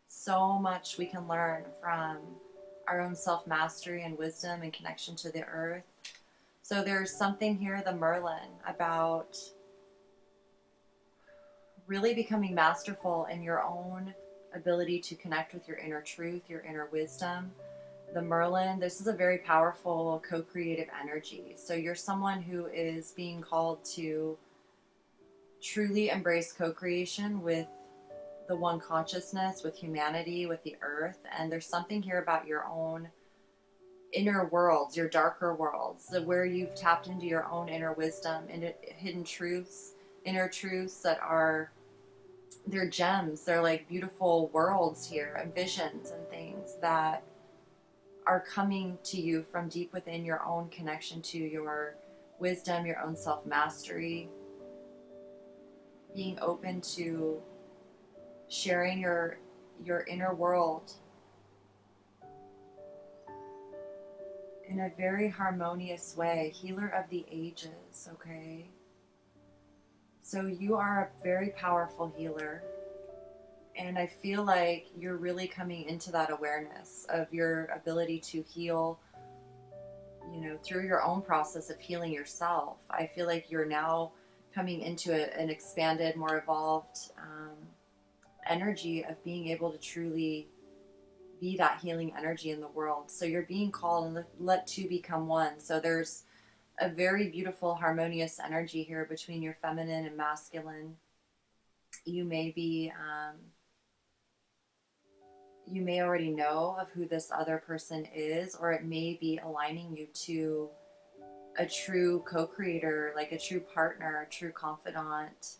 S1: So much we can learn from our own self-mastery and wisdom and connection to the earth. So there's something here, the Merlin, about really becoming masterful in your own ability to connect with your inner truth, your inner wisdom, The Merlin, this is a very powerful co-creative energy. So you're someone who is being called to truly embrace co-creation with the one consciousness, with humanity, with the earth. And there's something here about your own inner worlds, your darker worlds, where you've tapped into your own inner wisdom and hidden truths, inner truths that are, they're gems. They're like beautiful worlds here and visions and things that are coming to you from deep within your own connection to your wisdom, your own self mastery, being open to sharing your inner world in a very harmonious way. Healer of the ages, okay? So you are a very powerful healer. And I feel like you're really coming into that awareness of your ability to heal, you know, through your own process of healing yourself. I feel like you're now coming into an expanded, more evolved energy of being able to truly be that healing energy in the world. So you're being called and let two become one. So there's a very beautiful, harmonious energy here between your feminine and masculine. You may be, you may already know of who this other person is, or it may be aligning you to a true co-creator, like a true partner, a true confidant,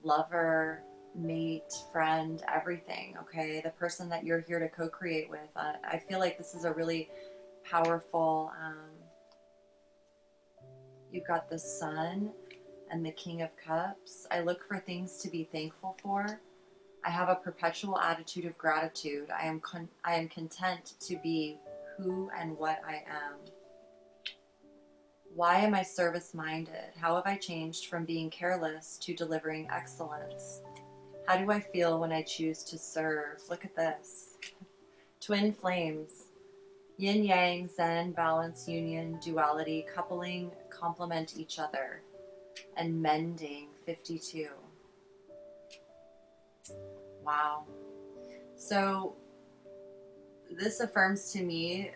S1: lover, mate, friend, everything. Okay, the person that you're here to co-create with. I feel like this is a really powerful. You've got the Sun and the King of Cups. I look for things to be thankful for. I have a perpetual attitude of gratitude. I am content to be who and what I am. Why am I service-minded? How have I changed from being careless to delivering excellence? How do I feel when I choose to serve? Look at this. Twin flames. Yin yang, zen, balance, union, duality, coupling, complement each other, and mending, 52. Wow. So this affirms to me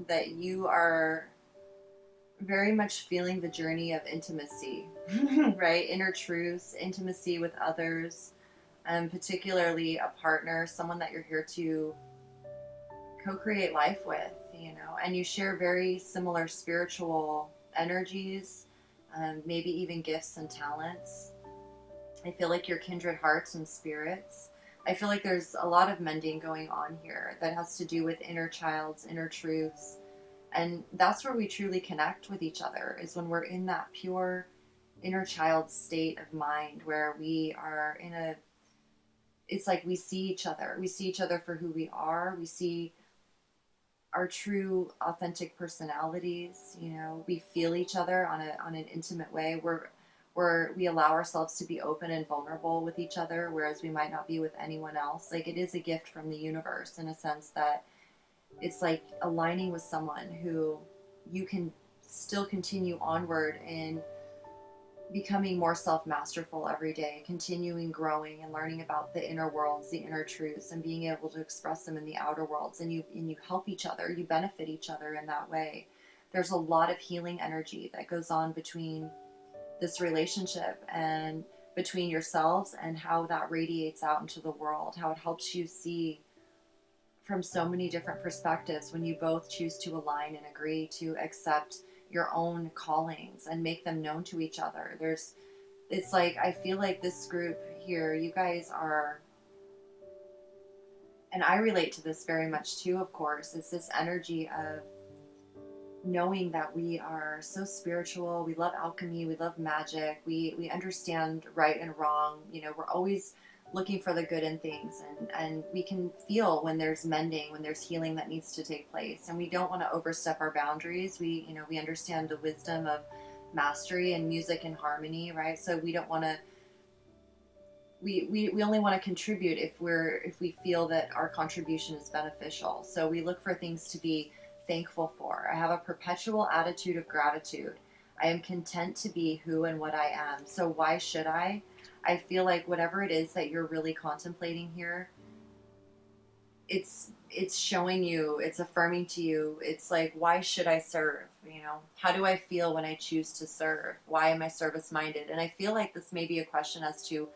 S1: that you are very much feeling the journey of intimacy, right? Inner truths, intimacy with others, and particularly a partner, someone that you're here to co-create life with, you know, and you share very similar spiritual energies, maybe even gifts and talents. I feel like you're kindred hearts and spirits. I feel like there's a lot of mending going on here that has to do with inner child's inner truths. And that's where we truly connect with each other, is when we're in that pure inner child state of mind where we are in a, it's like we see each other. We see each other for who we are. We see our true authentic personalities. You know, we feel each other on an intimate way where we allow ourselves to be open and vulnerable with each other, whereas we might not be with anyone else. Like, it is a gift from the universe in a sense that it's like aligning with someone who you can still continue onward in becoming more self-masterful every day, continuing growing and learning about the inner worlds, the inner truths, and being able to express them in the outer worlds. And you help each other, you benefit each other in that way. There's a lot of healing energy that goes on between this relationship and between yourselves, and how that radiates out into the world, how it helps you see from so many different perspectives when you both choose to align and agree to accept your own callings and make them known to each other. It's like, I feel like this group here, you guys are, and I relate to this very much too, of course, it's this energy of knowing that we are so spiritual, we love alchemy, we love magic, we understand right and wrong, you know, we're always looking for the good in things, and we can feel when there's mending, when there's healing that needs to take place, and we don't want to overstep our boundaries. We, you know, we understand the wisdom of mastery and music and harmony, right? So we don't want to, we only want to contribute if we feel that our contribution is beneficial. So we look for things to be thankful for. I have a perpetual attitude of gratitude. I am content to be who and what I am. So why should I feel like whatever it is that you're really contemplating here, it's showing you, it's affirming to you. It's like, why should I serve? You know, how do I feel when I choose to serve? Why am I service minded? And I feel like this may be a question as to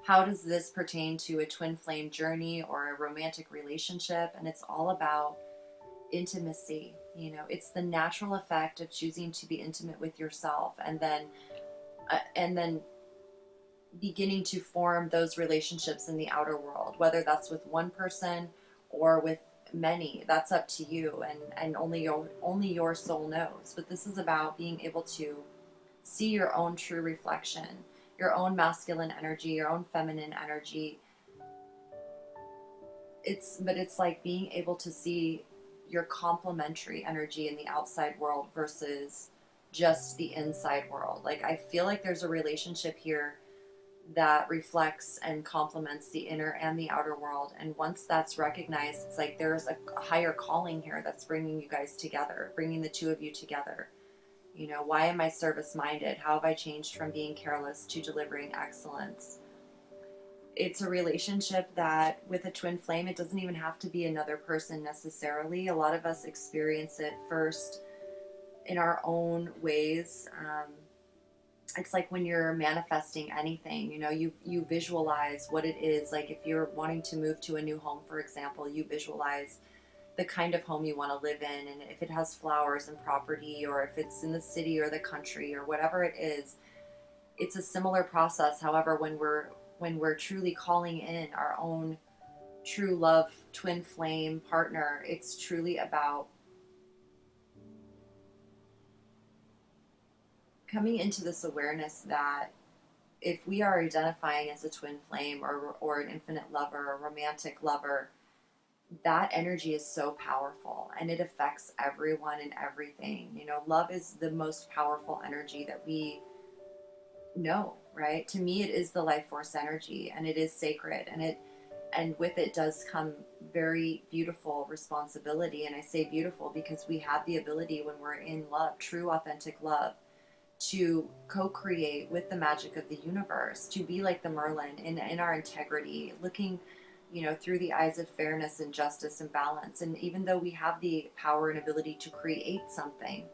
S1: how does this pertain to a twin flame journey or a romantic relationship? And it's all about intimacy. You know, it's the natural effect of choosing to be intimate with yourself, and then beginning to form those relationships in the outer world, whether that's with one person or with many. That's up to you, and only your soul knows. But this is about being able to see your own true reflection, your own masculine energy, your own feminine energy. It's like being able to see your complementary energy in the outside world versus just the inside world. Like, I feel like there's a relationship here that reflects and complements the inner and the outer world. And once that's recognized, it's like there's a higher calling here that's bringing you guys together, bringing the two of you together. You know, why am I service minded? How have I changed from being careless to delivering excellence? It's a relationship that, with a twin flame, it doesn't even have to be another person necessarily. A lot of us experience it first in our own ways. It's like when you're manifesting anything, you know, you visualize what it is. Like, if you're wanting to move to a new home, for example, you visualize the kind of home you want to live in, and if it has flowers and property, or if it's in the city or the country or whatever it is. It's a similar process. However, when we're truly calling in our own true love twin flame partner, it's truly about coming into this awareness that if we are identifying as a twin flame, or an infinite lover, a romantic lover, that energy is so powerful and it affects everyone and everything. You know, love is the most powerful energy that we know, right? To me, it is the life force energy, and it is sacred, and with it does come very beautiful responsibility. And I say beautiful because we have the ability, when we're in love, true authentic love, to co-create with the magic of the universe, to be like the Merlin in our integrity, looking, you know, through the eyes of fairness and justice and balance. And even though we have the power and ability to create something,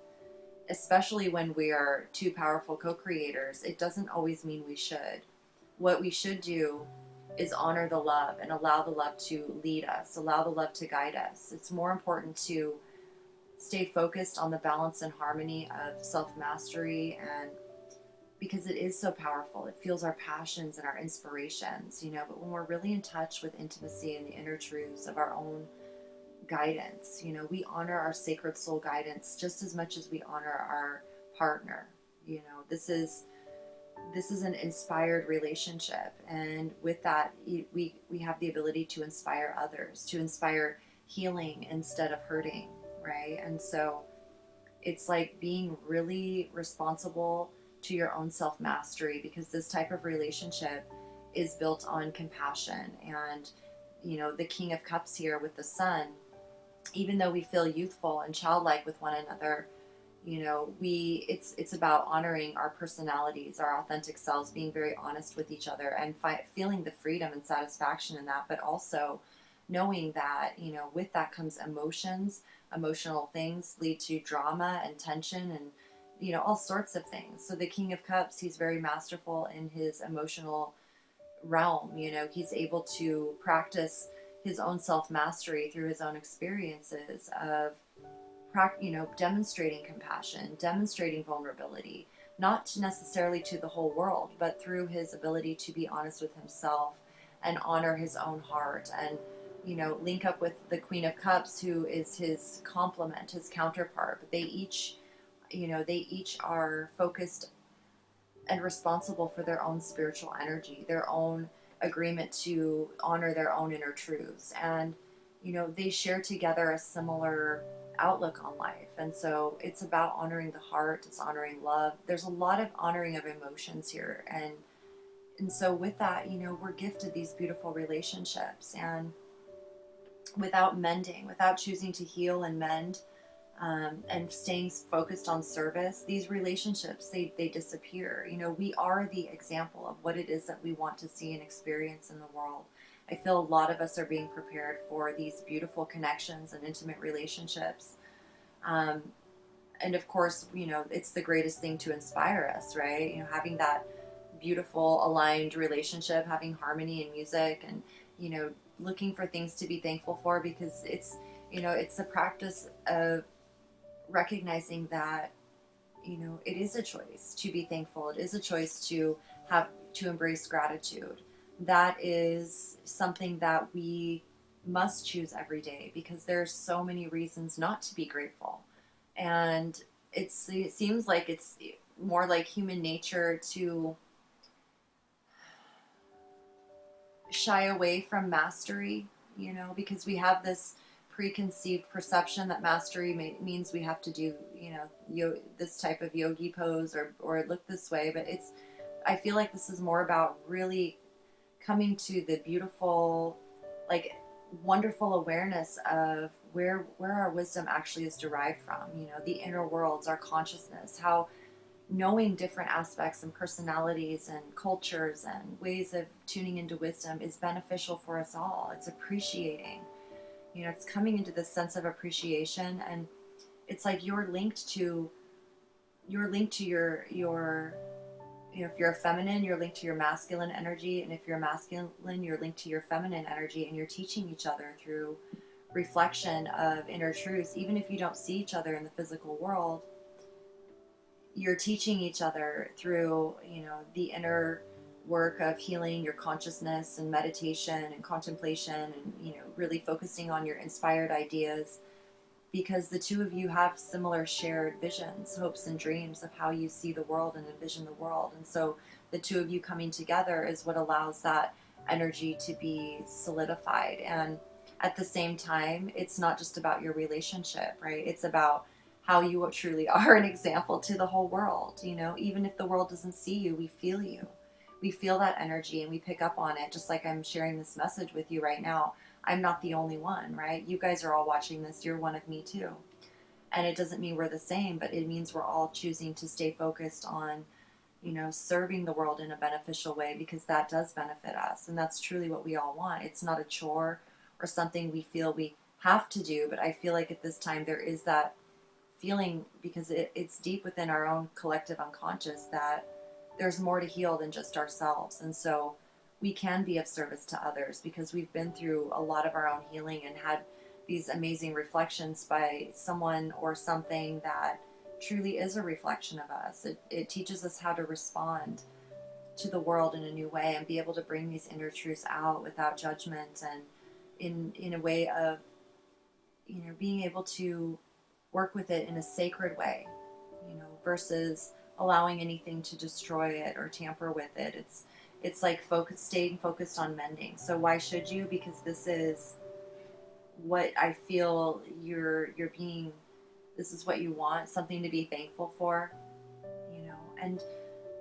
S1: especially when we are two powerful co-creators, it doesn't always mean we should. What we should do is honor the love and allow the love to lead us, allow the love to guide us. It's more important to stay focused on the balance and harmony of self-mastery, and because it is so powerful, it fuels our passions and our inspirations, you know. But when we're really in touch with intimacy and the inner truths of our own guidance, you know, we honor our sacred soul guidance just as much as we honor our partner. You know, this is an inspired relationship, and with that, we have the ability to inspire others, to inspire healing instead of hurting, right? And so it's like being really responsible to your own self mastery, because this type of relationship is built on compassion. And you know, the King of Cups here with the Sun, even though we feel youthful and childlike with one another, you know, it's about honoring our personalities, our authentic selves, being very honest with each other, and feeling the freedom and satisfaction in that. But also knowing that, you know, with that comes emotions. Emotional things lead to drama and tension, and you know, all sorts of things. So the King of Cups, he's very masterful in his emotional realm. You know, he's able to practice his own self mastery through his own experiences of, you know, demonstrating compassion, demonstrating vulnerability, not necessarily to the whole world, but through his ability to be honest with himself and honor his own heart, and you know, link up with the Queen of Cups, who is his complement, his counterpart. But they each, you know, they each are focused and responsible for their own spiritual energy, their own agreement to honor their own inner truths. And, you know, they share together a similar outlook on life. And so it's about honoring the heart, it's honoring love. There's a lot of honoring of emotions here. And so with that, you know, we're gifted these beautiful relationships. And without mending, without choosing to heal and mend, and staying focused on service, these relationships, they disappear. You know, we are the example of what it is that we want to see and experience in the world. I feel a lot of us are being prepared for these beautiful connections and intimate relationships. Um, and of course, it's the greatest thing to inspire us, right? Having that beautiful aligned relationship, having harmony in music, and looking for things to be thankful for, because it's the practice of recognizing that it is a choice to be thankful. It is a choice to embrace gratitude. That is something that we must choose every day, because there's so many reasons not to be grateful. And it seems like it's more like human nature to shy away from mastery, because we have this preconceived perception that mastery means we have to do, this type of yogi pose or look this way. But I feel like this is more about really coming to the beautiful, like, wonderful awareness of where our wisdom actually is derived from, the inner worlds, our consciousness, how knowing different aspects and personalities and cultures and ways of tuning into wisdom is beneficial for us all. It's appreciating, it's coming into this sense of appreciation. And it's like you're linked to your if you're a feminine, you're linked to your masculine energy, and if you're masculine, you're linked to your feminine energy, and you're teaching each other through reflection of inner truths. Even if you don't see each other in the physical world, you're teaching each other through, the inner work of healing your consciousness and meditation and contemplation, and, really focusing on your inspired ideas, because the two of you have similar shared visions, hopes, and dreams of how you see the world and envision the world. And so the two of you coming together is what allows that energy to be solidified. And at the same time, it's not just about your relationship, right? It's about how you truly are an example to the whole world. Even if the world doesn't see you, we feel you. We feel that energy and we pick up on it, just like I'm sharing this message with you right now. I'm not the only one, right? You guys are all watching this. You're one of me too. And it doesn't mean we're the same, but it means we're all choosing to stay focused on, serving the world in a beneficial way, because that does benefit us. And that's truly what we all want. It's not a chore or something we feel we have to do, but I feel like at this time there is that feeling, because it's deep within our own collective unconscious, that there's more to heal than just ourselves. And so we can be of service to others, because we've been through a lot of our own healing and had these amazing reflections by someone or something that truly is a reflection of us. It teaches us how to respond to the world in a new way and be able to bring these inner truths out without judgment, and in a way of, being able to work with it in a sacred way, versus allowing anything to destroy it or tamper with it. It's like staying focused on mending. So why should you? Because this is what I feel this is what you want, something to be thankful for, and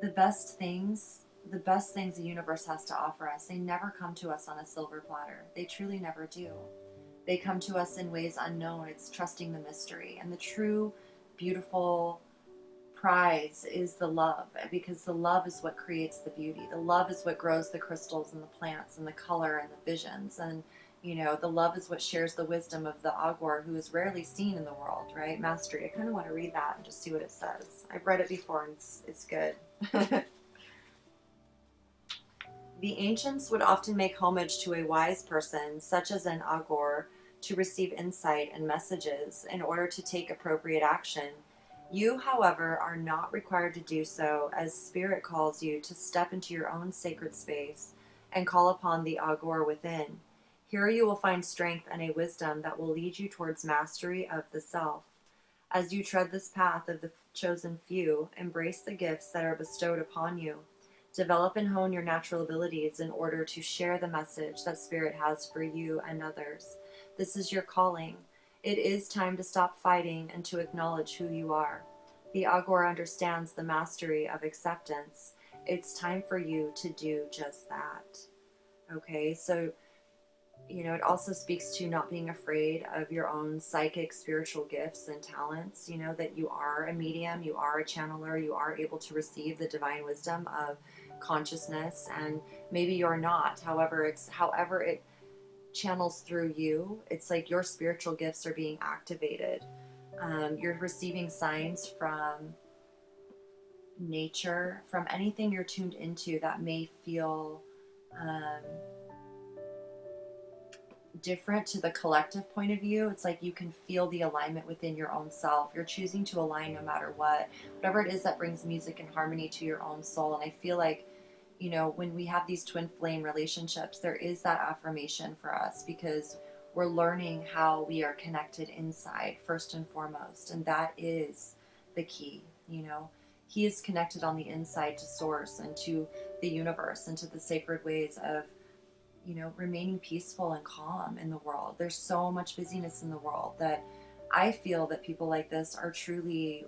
S1: the best things the universe has to offer us, they never come to us on a silver platter. They truly never do. They come to us in ways unknown. It's trusting the mystery. And the true, beautiful prize is the love, because the love is what creates the beauty. The love is what grows the crystals and the plants and the color and the visions. And, the love is what shares the wisdom of the Agor, who is rarely seen in the world, right? Mastery. I kind of want to read that and just see what it says. I've read it before and it's good. The ancients would often make homage to a wise person, such as an Agor, to receive insight and messages in order to take appropriate action. You, however, are not required to do so, as Spirit calls you to step into your own sacred space and call upon the Agor within. Here you will find strength and a wisdom that will lead you towards mastery of the self. As you tread this path of the chosen few, embrace the gifts that are bestowed upon you. Develop and hone your natural abilities in order to share the message that Spirit has for you and others. This is your calling. It is time to stop fighting and to acknowledge who you are. The Agor understands the mastery of acceptance. It's time for you to do just that. Okay, so, it also speaks to not being afraid of your own psychic, spiritual gifts and talents, that you are a medium, you are a channeler, you are able to receive the divine wisdom of consciousness, and maybe you're not. However it channels through you. It's like your spiritual gifts are being activated. You're receiving signs from nature, from anything you're tuned into that may feel um, different to the collective point of view. It's like you can feel the alignment within your own self. You're choosing to align no matter what, whatever it is that brings music and harmony to your own soul. And I feel like, when we have these twin flame relationships, there is that affirmation for us because we're learning how we are connected inside first and foremost. And that is the key. He is connected on the inside to source and to the universe and to the sacred ways of remaining peaceful and calm in the world. There's so much busyness in the world that I feel that people like this are truly,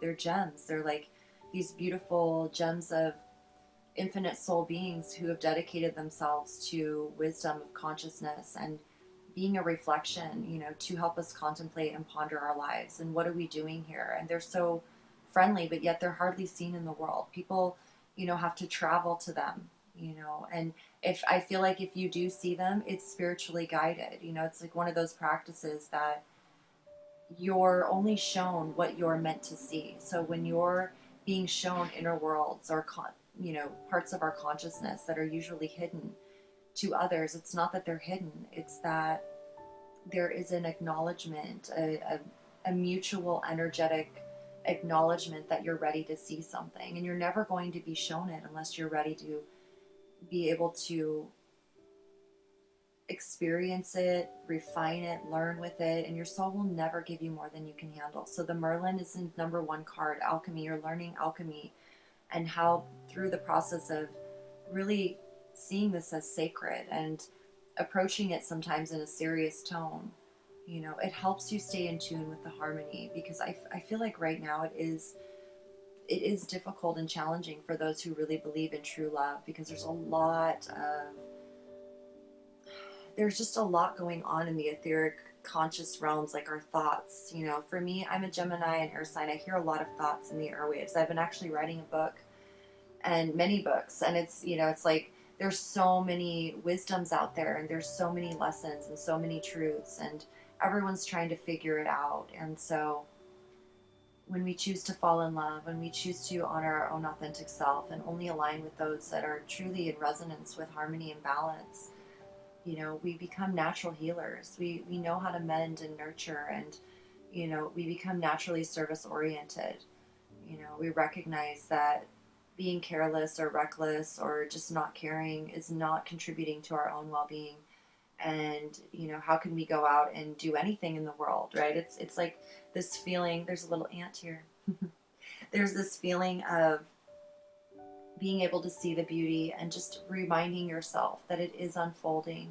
S1: they're gems. They're like these beautiful gems of infinite soul beings who have dedicated themselves to wisdom of consciousness and being a reflection, to help us contemplate and ponder our lives and what are we doing here. And they're so friendly, but yet they're hardly seen in the world. People, have to travel to them, and if I feel like if you do see them, it's spiritually guided. It's like one of those practices that you're only shown what you're meant to see. So when you're being shown inner worlds or parts of our consciousness that are usually hidden to others, it's not that they're hidden, it's that there is an acknowledgement, a mutual energetic acknowledgement that you're ready to see something. And you're never going to be shown it unless you're ready to be able to experience it, refine it, learn with it, and your soul will never give you more than you can handle. So the Merlin is in number one card, alchemy. You're learning alchemy and how through the process of really seeing this as sacred and approaching it sometimes in a serious tone, it helps you stay in tune with the harmony, because I feel like right now it is difficult and challenging for those who really believe in true love, because there's just a lot going on in the etheric conscious realms, like our thoughts. For me, I'm a Gemini and air sign. I hear a lot of thoughts in the airwaves. I've been actually writing a book and many books, and it's like there's so many wisdoms out there, and there's so many lessons and so many truths, and everyone's trying to figure it out. And so when we choose to fall in love, when we choose to honor our own authentic self and only align with those that are truly in resonance with harmony and balance, we become natural healers. We know how to mend and nurture, and, we become naturally service oriented. We recognize that being careless or reckless or just not caring is not contributing to our own well-being. And, how can we go out and do anything in the world, right? It's like this feeling, there's a little ant here. There's this feeling of being able to see the beauty and just reminding yourself that it is unfolding.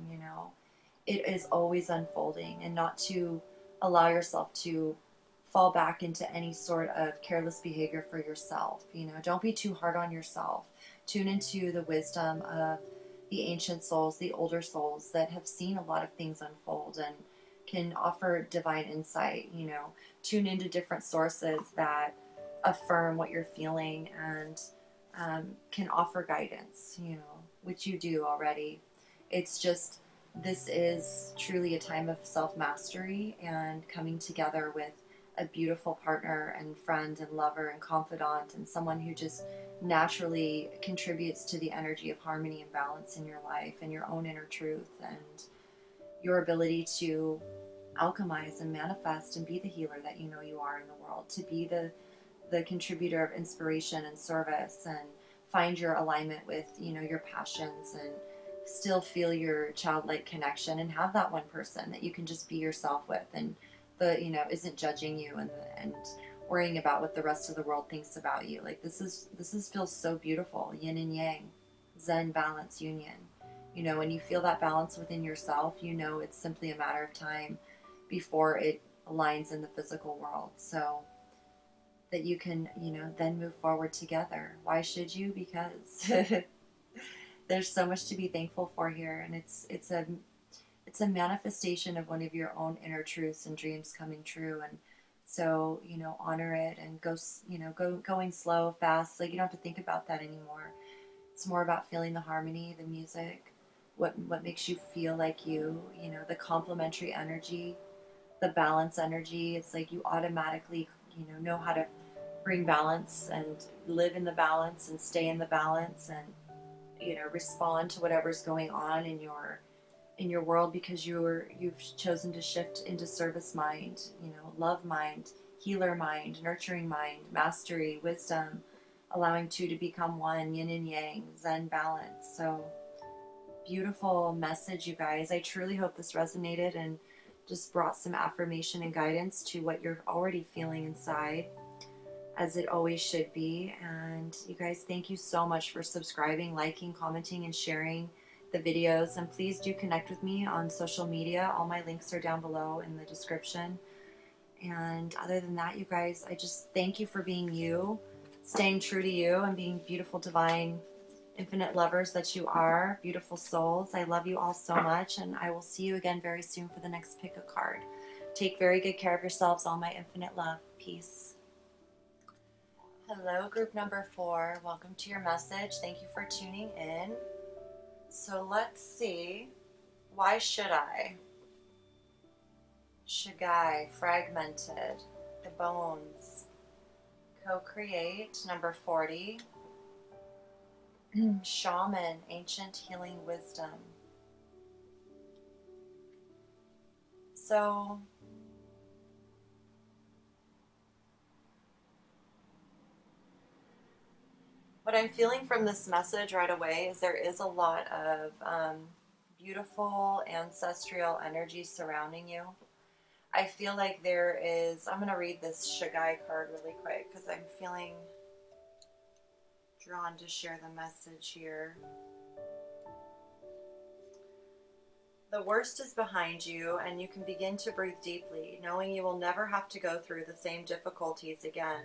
S1: It is always unfolding, and not to allow yourself to fall back into any sort of careless behavior for yourself. Don't be too hard on yourself. Tune into the wisdom of the ancient souls, the older souls that have seen a lot of things unfold and can offer divine insight. Tune into different sources that affirm what you're feeling and can offer guidance, which you do already. It's just, this is truly a time of self-mastery and coming together with a beautiful partner and friend and lover and confidant, and someone who just naturally contributes to the energy of harmony and balance in your life and your own inner truth and your ability to alchemize and manifest and be the healer that you are in the world, to be the contributor of inspiration and service, and find your alignment with your passions, and still feel your childlike connection, and have that one person that you can just be yourself with, and isn't judging you and worrying about what the rest of the world thinks about you. Like this feels so beautiful. Yin and yang, Zen, balance, union. When you feel that balance within yourself, it's simply a matter of time before it aligns in the physical world. So that you can, then move forward together. Why should you? Because there's so much to be thankful for here, and it's a manifestation of one of your own inner truths and dreams coming true. And so, honor it and going slow, fast. Like, you don't have to think about that anymore. It's more about feeling the harmony, the music, what makes you feel like you know, the complementary energy, the balance energy. It's like you automatically, know how to bring balance and live in the balance and stay in the balance and, respond to whatever's going on in your world because you've chosen to shift into service mind, love mind, healer mind, nurturing mind, mastery, wisdom, allowing two to become one, yin and yang, zen balance. So beautiful message, you guys. I truly hope this resonated and just brought some affirmation and guidance to what you're already feeling inside, as it always should be. And you guys, thank you so much for subscribing, liking, commenting, and sharing the videos. And please do connect with me on social media. All my links are down below in the description. And other than that, you guys, I just thank you for being you, staying true to you, and being beautiful, divine, infinite lovers that you are, beautiful souls. I love you all so much, and I will see you again very soon for the next pick a card. Take very good care of yourselves, all my infinite love. Peace. Hello, group number 4. Welcome to your message. Thank you for tuning in. So let's see. Why should I? Shagai, fragmented, the bones. Co-create, number 40. Shaman, ancient healing wisdom. So what I'm feeling from this message right away is there is a lot of beautiful ancestral energy surrounding you. I feel like there is, I'm going to read this Shagai card really quick because I'm feeling drawn to share the message here. The worst is behind you, and you can begin to breathe deeply, knowing you will never have to go through the same difficulties again.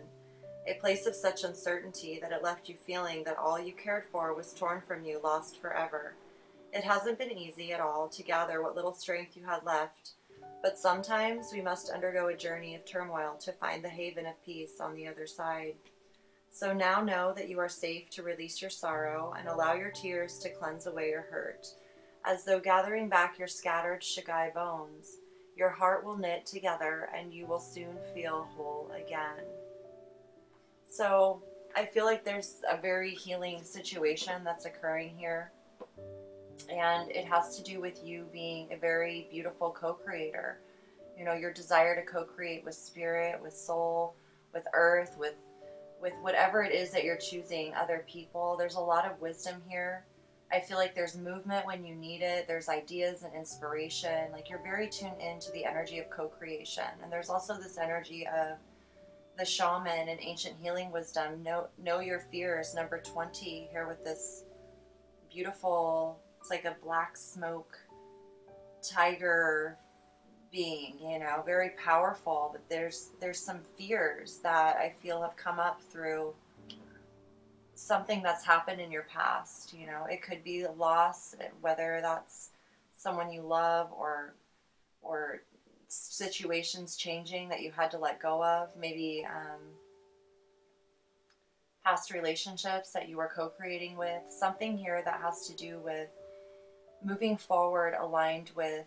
S1: A place of such uncertainty that it left you feeling that all you cared for was torn from you, lost forever. It hasn't been easy at all to gather what little strength you had left, but sometimes we must undergo a journey of turmoil to find the haven of peace on the other side. So now know that you are safe to release your sorrow and allow your tears to cleanse away your hurt. As though gathering back your scattered Shagai bones, your heart will knit together and you will soon feel whole again. So I feel like there's a very healing situation that's occurring here. And it has to do with you being a very beautiful co-creator. Your desire to co-create with spirit, with soul, with earth, with whatever it is that you're choosing, other people. There's a lot of wisdom here. I feel like there's movement when you need it. There's ideas and inspiration. Like you're very tuned into the energy of co-creation. And there's also this energy of the shaman and ancient healing wisdom. Know your fears, number 20 here with this beautiful, it's like a black smoke tiger being, very powerful, but there's some fears that I feel have come up through something that's happened in your past. It could be a loss, whether that's someone you love or situations changing that you had to let go of, maybe past relationships that you were co-creating with, something here that has to do with moving forward aligned with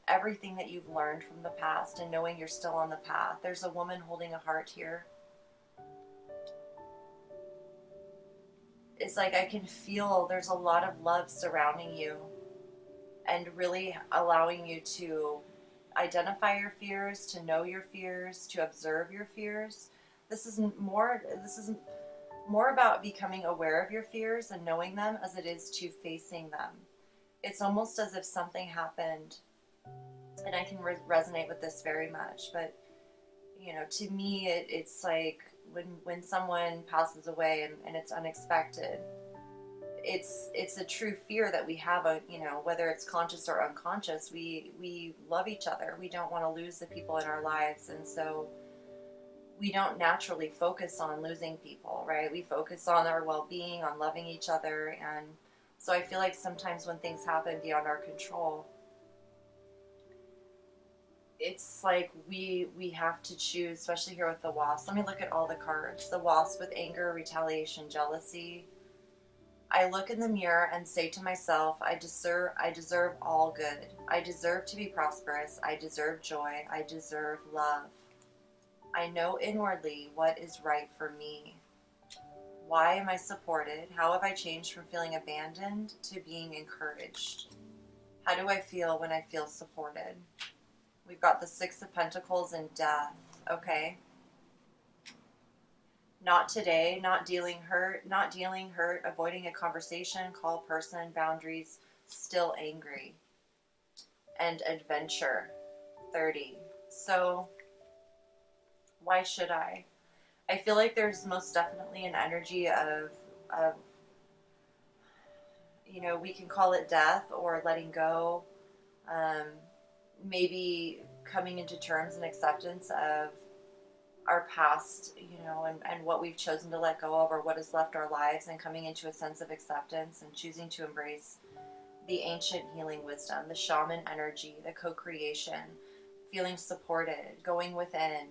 S1: everything that you've learned from the past and knowing you're still on the path. There's a woman holding a heart here. It's like I can feel there's a lot of love surrounding you and really allowing you to identify your fears, to know your fears, to observe your fears. This is more about becoming aware of your fears and knowing them as it is to facing them. It's almost as if something happened, and I can resonate with this very much, but to me it's like when someone passes away and it's unexpected, it's a true fear that we have, whether it's conscious or unconscious. We love each other. We don't want to lose the people in our lives, and so we don't naturally focus on losing people, right? We focus on our well-being, on loving each other. And so I feel like sometimes when things happen beyond our control, it's like we have to choose, especially here with the wasp. Let me look at all the cards. The wasp with anger, retaliation, jealousy. I look in the mirror and say to myself, I deserve all good. I deserve to be prosperous. I deserve joy. I deserve love. I know inwardly what is right for me. Why am I supported? How have I changed from feeling abandoned to being encouraged? How do I feel when I feel supported? We've got the Six of Pentacles and Death. Okay. Not today, not dealing hurt, avoiding a conversation, call person, boundaries, still angry. And adventure, 30. So, why should I? I feel like there's most definitely an energy of we can call it death or letting go. Um, Maybe coming into terms and acceptance of our past, and what we've chosen to let go of or what has left our lives, and coming into a sense of acceptance and choosing to embrace the ancient healing wisdom, the shaman energy, the co-creation, feeling supported, going within,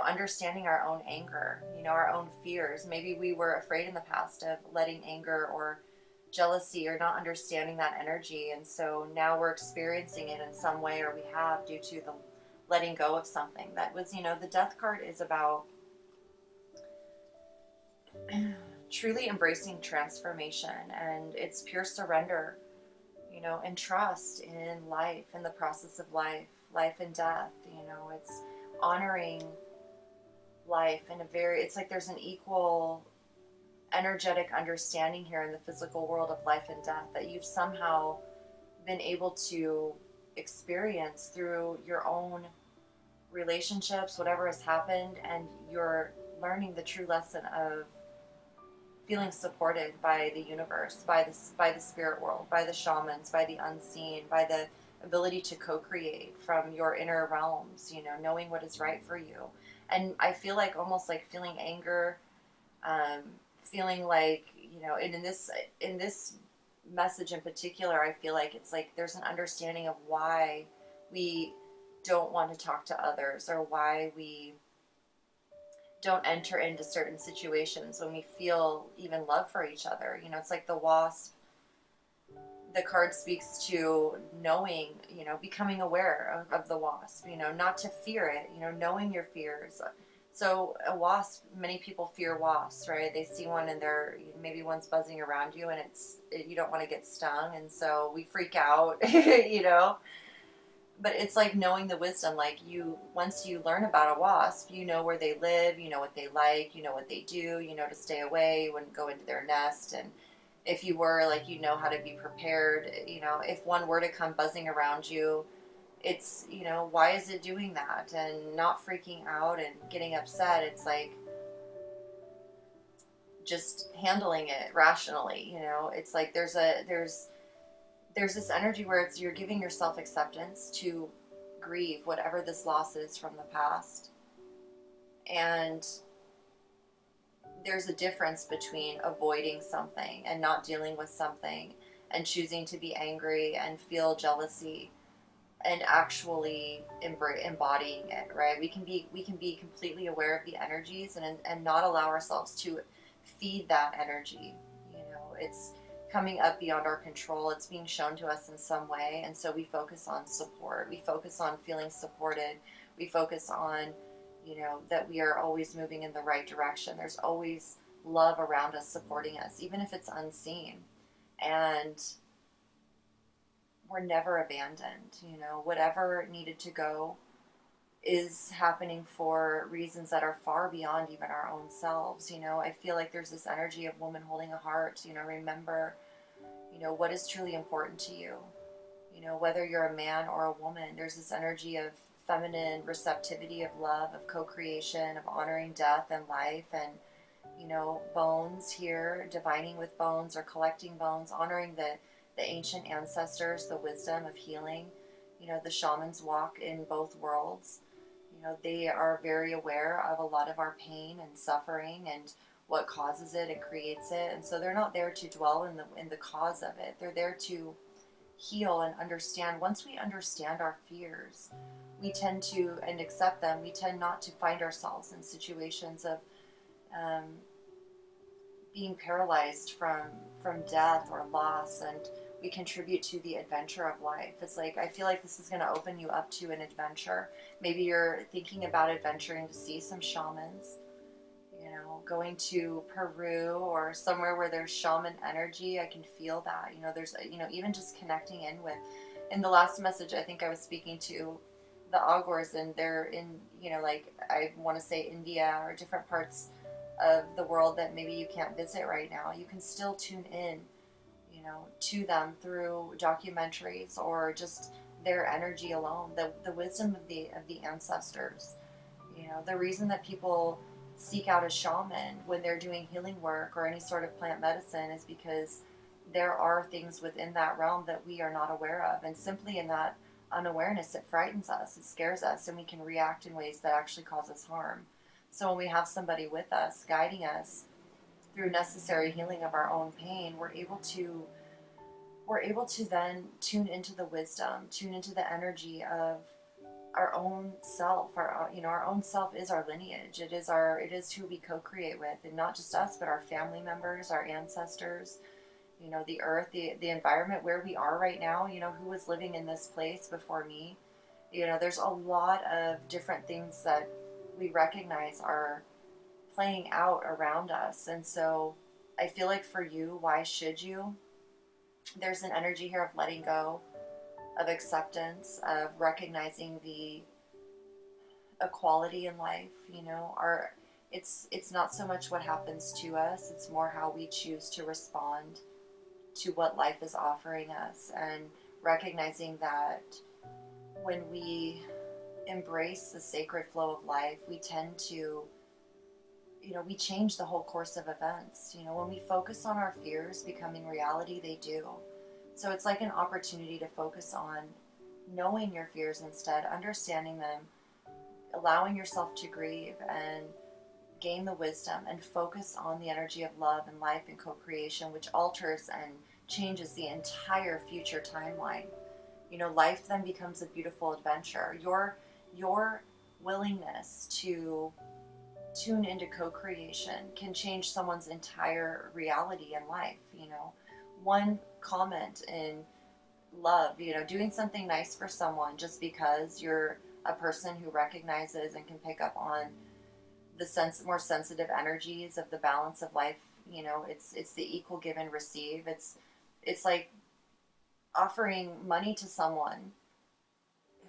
S1: understanding our own anger, our own fears. Maybe we were afraid in the past of letting anger or jealousy or not understanding that energy. And so now we're experiencing it in some way, or we have, due to the letting go of something that was, the death card is about truly embracing transformation, and it's pure surrender, and trust in life, in the process of life and death. It's honoring life in a very, it's like there's an equal energetic understanding here in the physical world of life and death that you've somehow been able to experience through your own relationships, whatever has happened, and you're learning the true lesson of feeling supported by the universe, by the spirit world, by the shamans, by the unseen, by the ability to co-create from your inner realms, knowing what is right for you. And I feel like almost like feeling anger, feeling like, and in this message in particular, I feel like it's like there's an understanding of why we don't want to talk to others, or why we don't enter into certain situations when we feel even love for each other. It's like the wasp. The card speaks to knowing, becoming aware of the wasp, not to fear it, knowing your fears. So a wasp, many people fear wasps, right? They see one and maybe one's buzzing around you, and you don't want to get stung. And so we freak out, but it's like knowing the wisdom. Like, once you learn about a wasp, you know where they live, you know what they like, you know what they do, to stay away. You wouldn't go into their nest. And if you were, like, how to be prepared. If one were to come buzzing around you, it's, why is it doing that? And not freaking out and getting upset. It's like just handling it rationally. It's like there's this energy where you're giving yourself acceptance to grieve whatever this loss is from the past. And there's a difference between avoiding something and not dealing with something, and choosing to be angry and feel jealousy, and actually embodying it, right? We can be completely aware of the energies, and not allow ourselves to feed that energy. It's coming up beyond our control. It's being shown to us in some way, and so we focus on support. We focus on feeling supported. We focus on, that we are always moving in the right direction. There's always love around us supporting us, even if it's unseen. And we're never abandoned. Whatever needed to go is happening for reasons that are far beyond even our own selves. I feel like there's this energy of woman holding a heart. Remember, what is truly important to you. Whether you're a man or a woman, there's this energy of feminine receptivity, of love, of co-creation, of honoring death and life, and bones here, divining with bones or collecting bones, honoring the ancient ancestors, the wisdom of healing. The shamans walk in both worlds. They are very aware of a lot of our pain and suffering and what causes it and creates it. And so they're not there to dwell in the cause of it. They're there to heal and understand. Once we understand our fears, we tend to, and accept them, we tend not to find ourselves in situations of being paralyzed from death or loss, and we contribute to the adventure of life. It's like, I feel like this is going to open you up to an adventure. Maybe you're thinking about adventuring to see some shamans, you know, going to Peru or somewhere where there's shaman energy. I can feel that, you know, there's, you know, even just connecting in with, in the last message, I think I was speaking to the Augurs, and they're in, you know, like, I want to say India or different parts of the world that maybe you can't visit right now. You can still tune in, you know, to them through documentaries or just their energy alone, the wisdom of the ancestors. You know, the reason that people seek out a shaman when they're doing healing work or any sort of plant medicine is because there are things within that realm that we are not aware of. And simply in that unawareness, it frightens us, it scares us, and we can react in ways that actually cause us harm. So when we have somebody with us, guiding us through necessary healing of our own pain, we're able to then tune into the wisdom, tune into the energy of our own self. Our, you know, our own self is our lineage. It is who we co-create with, and not just us, but our family members, our ancestors, you know, the earth, the environment where we are right now. You know, who was living in this place before me? You know, there's a lot of different things that we recognize are playing out around us. And so I feel like for you, why should you? There's an energy here of letting go, of acceptance, of recognizing the equality in life. You know, our it's not so much what happens to us, it's more how we choose to respond to what life is offering us, and recognizing that when we embrace the sacred flow of life, we tend to, you know, we change the whole course of events. You know, when we focus on our fears becoming reality, they do. So it's like an opportunity to focus on knowing your fears instead, understanding them, allowing yourself to grieve and gain the wisdom, and focus on the energy of love and life and co-creation, which alters and changes the entire future timeline. You know, life then becomes a beautiful adventure. Your willingness to tune into co-creation can change someone's entire reality in life. You know, one comment in love, you know, doing something nice for someone just because you're a person who recognizes and can pick up on the more sensitive energies of the balance of life. You know, it's the equal give and receive. It's like offering money to someone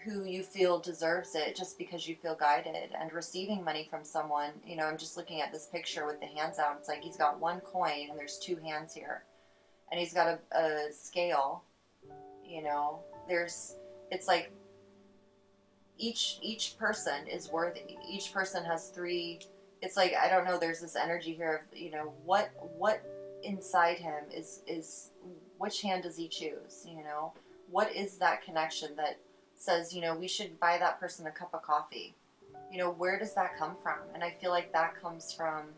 S1: who you feel deserves it just because you feel guided, and receiving money from someone. You know, I'm just looking at this picture with the hands out. It's like he's got one coin and there's two hands here, and he's got a scale. You know, it's like each person is worthy. Each person has three. It's like, I don't know, there's this energy here of, you know, what inside him is which hand does he choose? You know, what is that connection that says, you know, we should buy that person a cup of coffee? You know, where does that come from? And I feel like that comes from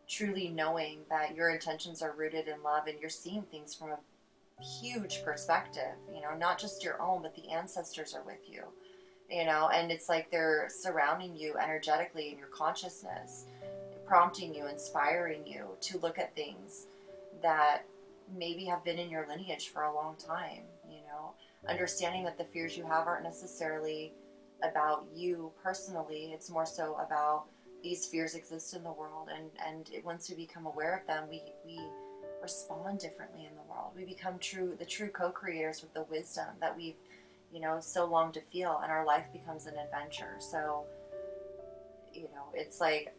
S1: truly knowing that your intentions are rooted in love, and you're seeing things from a huge perspective, you know, not just your own, but the ancestors are with you, you know, and it's like they're surrounding you energetically in your consciousness, prompting you, inspiring you to look at things that maybe have been in your lineage for a long time. You know, understanding that the fears you have aren't necessarily about you personally. It's more so about these fears exist in the world, and once we become aware of them, we respond differently in the world. We become the true co-creators with the wisdom that we've, you know, so long to feel, and our life becomes an adventure. So, you know, it's like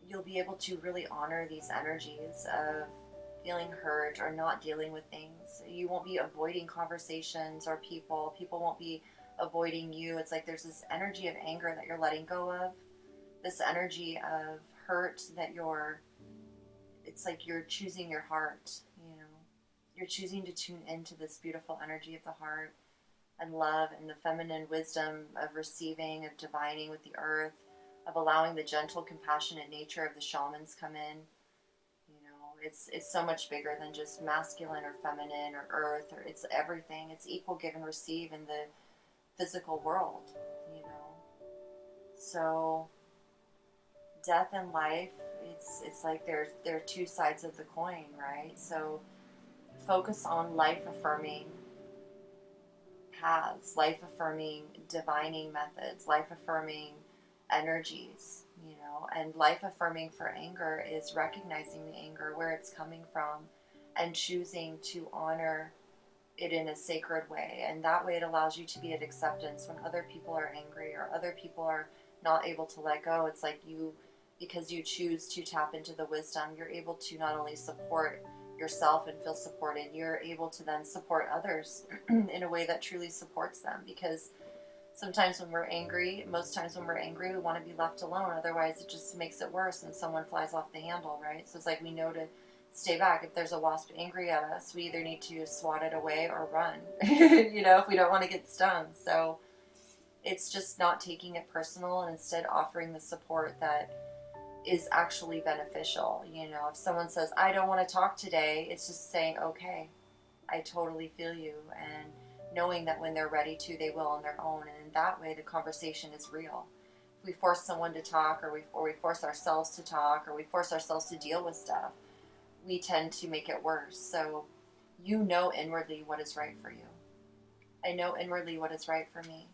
S1: you'll be able to really honor these energies of feeling hurt or not dealing with things. You won't be avoiding conversations or people. People won't be avoiding you. It's like there's this energy of anger that you're letting go of, this energy of hurt that it's like you're choosing your heart, you know. You're choosing to tune into this beautiful energy of the heart and love and the feminine wisdom of receiving, of divining with the earth, of allowing the gentle, compassionate nature of the shamans come in. You know, it's so much bigger than just masculine or feminine or earth, or it's everything. It's equal give and receive in the physical world, you know. So death and life It's like there are two sides of the coin, right? So focus on life affirming paths, life affirming divining methods, life affirming energies, and life affirming for anger is recognizing the anger, where it's coming from, and choosing to honor it in a sacred way. And that way it allows you to be at acceptance when other people are angry or other people are not able to let go. It's like you, because you choose to tap into the wisdom, you're able to not only support yourself and feel supported, you're able to then support others in a way that truly supports them. Because sometimes when we're angry, most times when we're angry, we want to be left alone. Otherwise, it just makes it worse and someone flies off the handle, right? So it's like we know to stay back. If there's a wasp angry at us, we either need to swat it away or run, if we don't want to get stung. So it's just not taking it personal and instead offering the support that is actually beneficial. If someone says, I don't want to talk today, it's just saying, okay, I totally feel you. And knowing that when they're ready to, they will on their own. And in that way, the conversation is real. If we force someone to talk, or we force ourselves to talk, or we force ourselves to deal with stuff, we tend to make it worse. So you know inwardly what is right for you. I know inwardly what is right for me.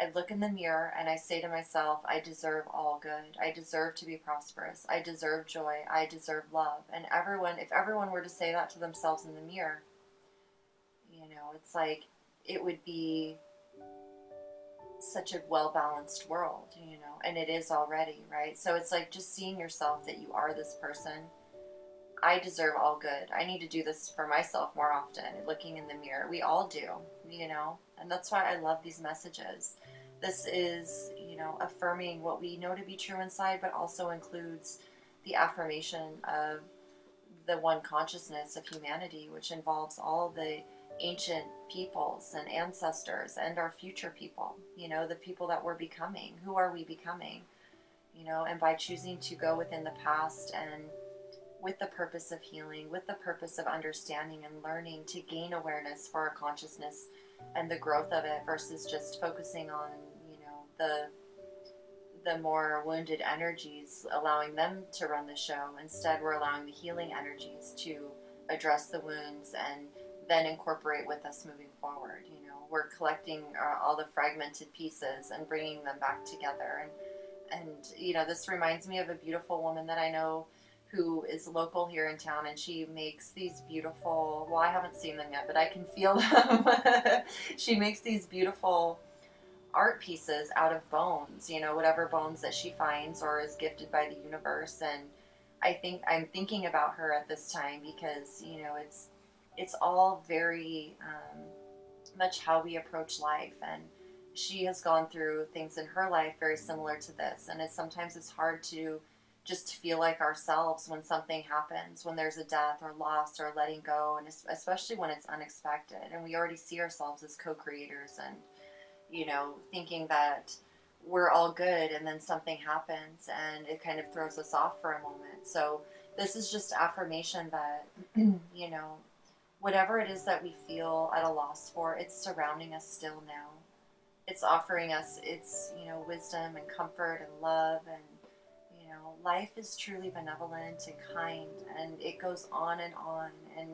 S1: I look in the mirror and I say to myself, I deserve all good. I deserve to be prosperous. I deserve joy. I deserve love. And if everyone were to say that to themselves in the mirror, it's like it would be such a well-balanced world, and it is already, right? So it's like just seeing yourself that you are this person. I deserve all good. I need to do this for myself more often, looking in the mirror. We all do, and that's why I love these messages. This is, affirming what we know to be true inside, but also includes the affirmation of the one consciousness of humanity, which involves all the ancient peoples and ancestors and our future people, the people that we're becoming. Who are we becoming? And by choosing to go within the past and with the purpose of healing, with the purpose of understanding and learning to gain awareness for our consciousness and the growth of it, versus just focusing on, the more wounded energies, allowing them to run the show. Instead, we're allowing the healing energies to address the wounds and then incorporate with us moving forward. We're collecting all the fragmented pieces and bringing them back together. And this reminds me of a beautiful woman that I know who is local here in town, and she makes these beautiful, well, I haven't seen them yet, but I can feel them. She makes these beautiful art pieces out of bones, whatever bones that she finds or is gifted by the universe. And I'm thinking about her at this time because, it's all very much how we approach life. And she has gone through things in her life very similar to this. And sometimes it's hard to just feel like ourselves when something happens, when there's a death or loss or letting go, and especially when it's unexpected. And we already see ourselves as co-creators and, thinking that we're all good, and then something happens and it kind of throws us off for a moment. So this is just affirmation that, whatever it is that we feel at a loss for, it's surrounding us still now. It's offering us its, wisdom and comfort and love. And, life is truly benevolent and kind, and it goes on and on. And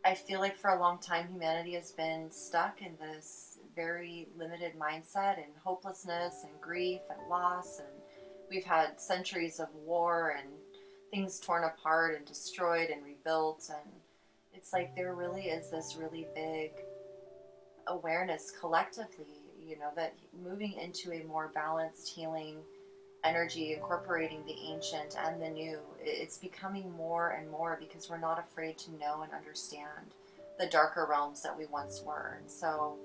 S1: I feel like for a long time, humanity has been stuck in this very limited mindset and hopelessness and grief and loss. And we've had centuries of war and things torn apart and destroyed and rebuilt. And it's like there really is this really big awareness collectively, that moving into a more balanced, healing energy, incorporating the ancient and the new, it's becoming more and more, because we're not afraid to know and understand the darker realms that we once were. And so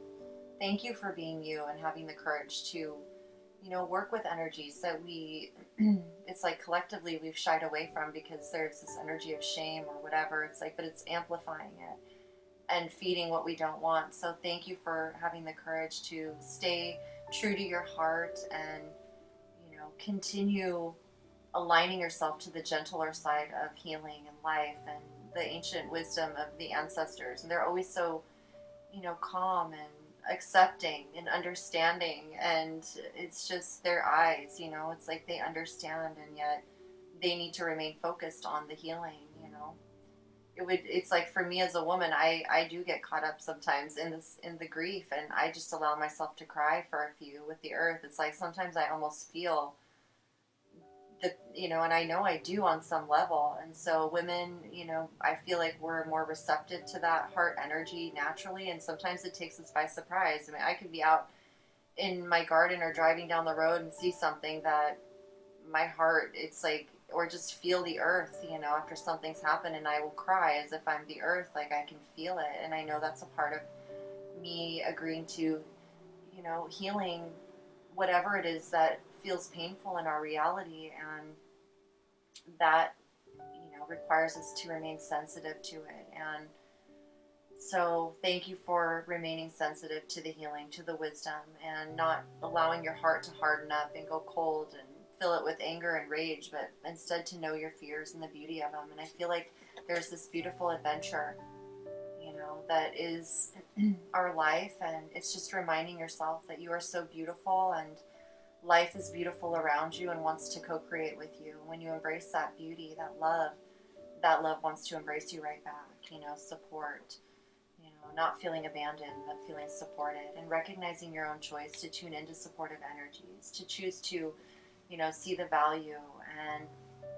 S1: thank you for being you and having the courage to, work with energies that it's like collectively we've shied away from because there's this energy of shame or whatever. It's like, but it's amplifying it and feeding what we don't want. So thank you for having the courage to stay true to your heart and, continue aligning yourself to the gentler side of healing and life and the ancient wisdom of the ancestors. And they're always so, calm and accepting and understanding. And it's just their eyes, it's like they understand, and yet they need to remain focused on the healing, you know. It's like for me as a woman, I do get caught up sometimes in the grief, and I just allow myself to cry for a few with the earth. It's like sometimes I almost feel the, you know, and I know I do on some level. And so women, you know, I feel like we're more receptive to that heart energy naturally, and sometimes it takes us by surprise. I mean, I could be out in my garden or driving down the road and see something that my heart, it's like, or just feel the earth, you know, after something's happened, and I will cry as if I'm the earth. Like I can feel it, and I know that's a part of me agreeing to, you know, healing whatever it is that feels painful in our reality, and that, you know, requires us to remain sensitive to it. And so thank you for remaining sensitive to the healing, to the wisdom, and not allowing your heart to harden up and go cold and fill it with anger and rage, but instead to know your fears and the beauty of them. And I feel like there's this beautiful adventure, you know, that is our life, and it's just reminding yourself that you are so beautiful, and life is beautiful around you and wants to co-create with you. When you embrace that beauty, that love wants to embrace you right back, you know, support, you know, not feeling abandoned, but feeling supported, and recognizing your own choice to tune into supportive energies, to choose to, you know, see the value, and,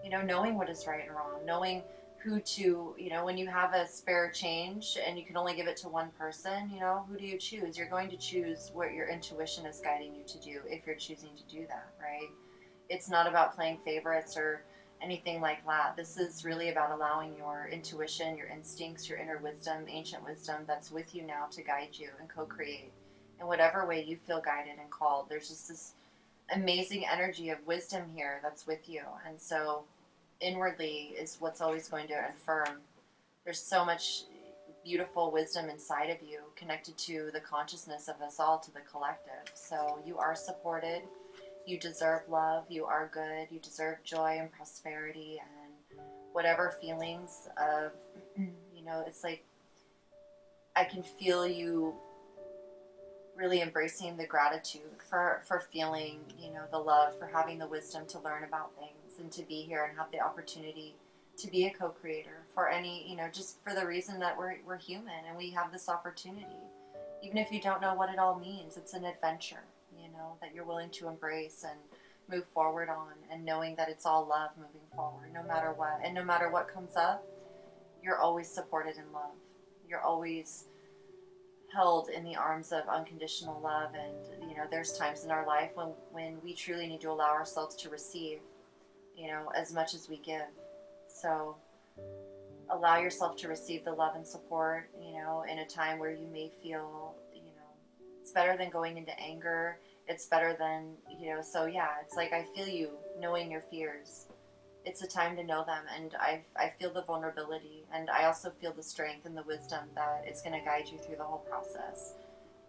S1: you know, knowing what is right and wrong, knowing who to, you know, when you have a spare change and you can only give it to one person, you know, who do you choose? You're going to choose what your intuition is guiding you to do if you're choosing to do that, right? It's not about playing favorites or anything like that. This is really about allowing your intuition, your instincts, your inner wisdom, ancient wisdom that's with you now to guide you and co-create in whatever way you feel guided and called. There's just this amazing energy of wisdom here that's with you. And so inwardly is what's always going to affirm. There's so much beautiful wisdom inside of you, connected to the consciousness of us all, to the collective. So you are supported. You deserve love. You are good. You deserve joy and prosperity, and whatever feelings of, you know, it's like I can feel you really embracing the gratitude for feeling, you know, the love, for having the wisdom to learn about things and to be here and have the opportunity to be a co-creator for any, you know, just for the reason that we're human and we have this opportunity. Even if you don't know what it all means, it's an adventure, you know, that you're willing to embrace and move forward on, and knowing that it's all love moving forward, no matter what. And no matter what comes up, you're always supported in love. You're always held in the arms of unconditional love. And, you know, there's times in our life when we truly need to allow ourselves to receive, you know, as much as we give. So allow yourself to receive the love and support, you know, in a time where you may feel, you know, it's better than going into anger. It's better than, you know, so yeah, it's like I feel you knowing your fears. It's a time to know them, and I feel the vulnerability, and I also feel the strength and the wisdom that it's going to guide you through the whole process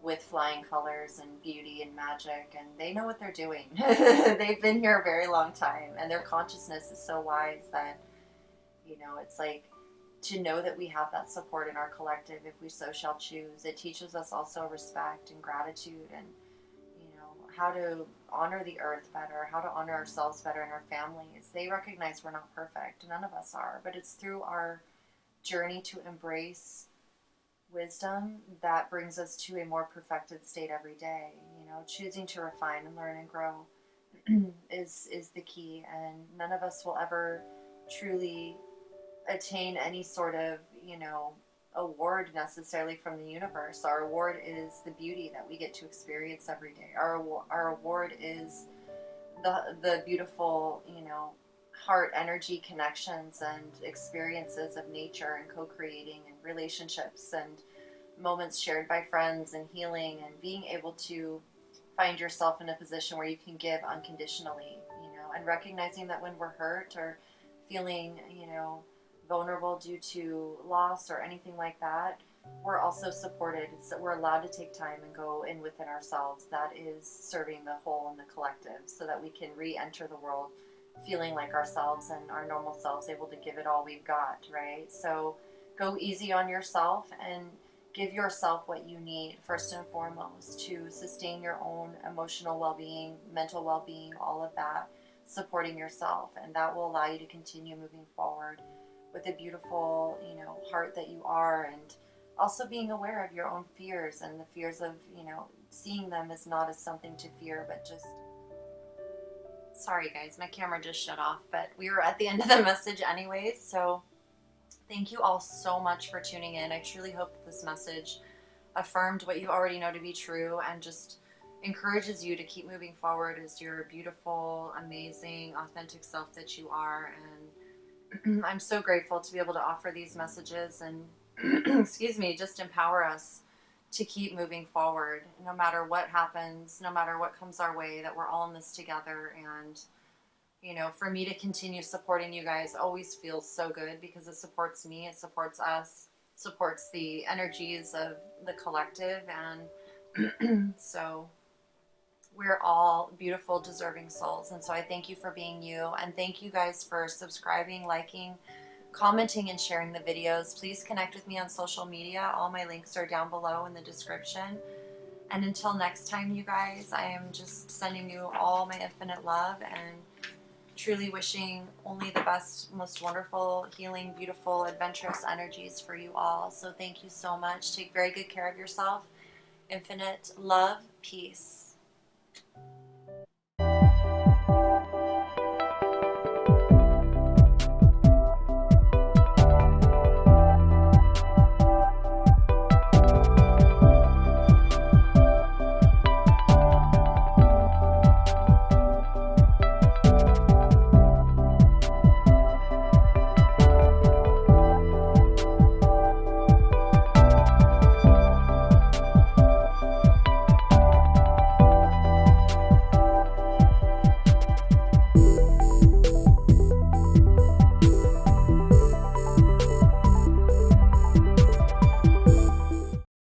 S1: with flying colors and beauty and magic, and they know what they're doing. They've been here a very long time, and their consciousness is so wise that, you know, it's like to know that we have that support in our collective if we so shall choose. It teaches us also respect and gratitude, and, you know, how to honor the earth better, how to honor ourselves better and our families. They recognize we're not perfect. None of us are, but it's through our journey to embrace wisdom that brings us to a more perfected state every day. You know, choosing to refine and learn and grow is the key, and none of us will ever truly attain any sort of, you know, award necessarily from the universe. Our award is the beauty that we get to experience every day. Our award is the beautiful, you know, heart energy connections and experiences of nature and co-creating and relationships and moments shared by friends and healing, and being able to find yourself in a position where you can give unconditionally, you know, and recognizing that when we're hurt or feeling, you know, vulnerable due to loss or anything like that, we're also supported. So we're allowed to take time and go in within ourselves. That is serving the whole and the collective, so that we can re-enter the world feeling like ourselves and our normal selves, able to give it all we've got, right? So go easy on yourself and give yourself what you need first and foremost to sustain your own emotional well-being, mental well-being, all of that, supporting yourself, and that will allow you to continue moving forward with a beautiful, heart that you are, and also being aware of your own fears and the fears of, seeing them as not as something to fear, but just, sorry guys, my camera just shut off, but we were at the end of the message anyways. So thank you all so much for tuning in. I truly hope that this message affirmed what you already know to be true, and just encourages you to keep moving forward as your beautiful, amazing, authentic self that you are. And I'm so grateful to be able to offer these messages and excuse me, just empower us to keep moving forward no matter what happens, no matter what comes our way, that we're all in this together. And for me to continue supporting you guys always feels so good, because it supports me, it supports us, supports the energies of the collective. And so we're all beautiful, deserving souls. And so I thank you for being you, and thank you guys for subscribing, liking, commenting, and sharing the videos. Please connect with me on social media. All my links are down below in the description. And until next time, you guys, I am just sending you all my infinite love and truly wishing only the best, most wonderful, healing, beautiful, adventurous energies for you all. So thank you so much. Take very good care of yourself. Infinite love, peace.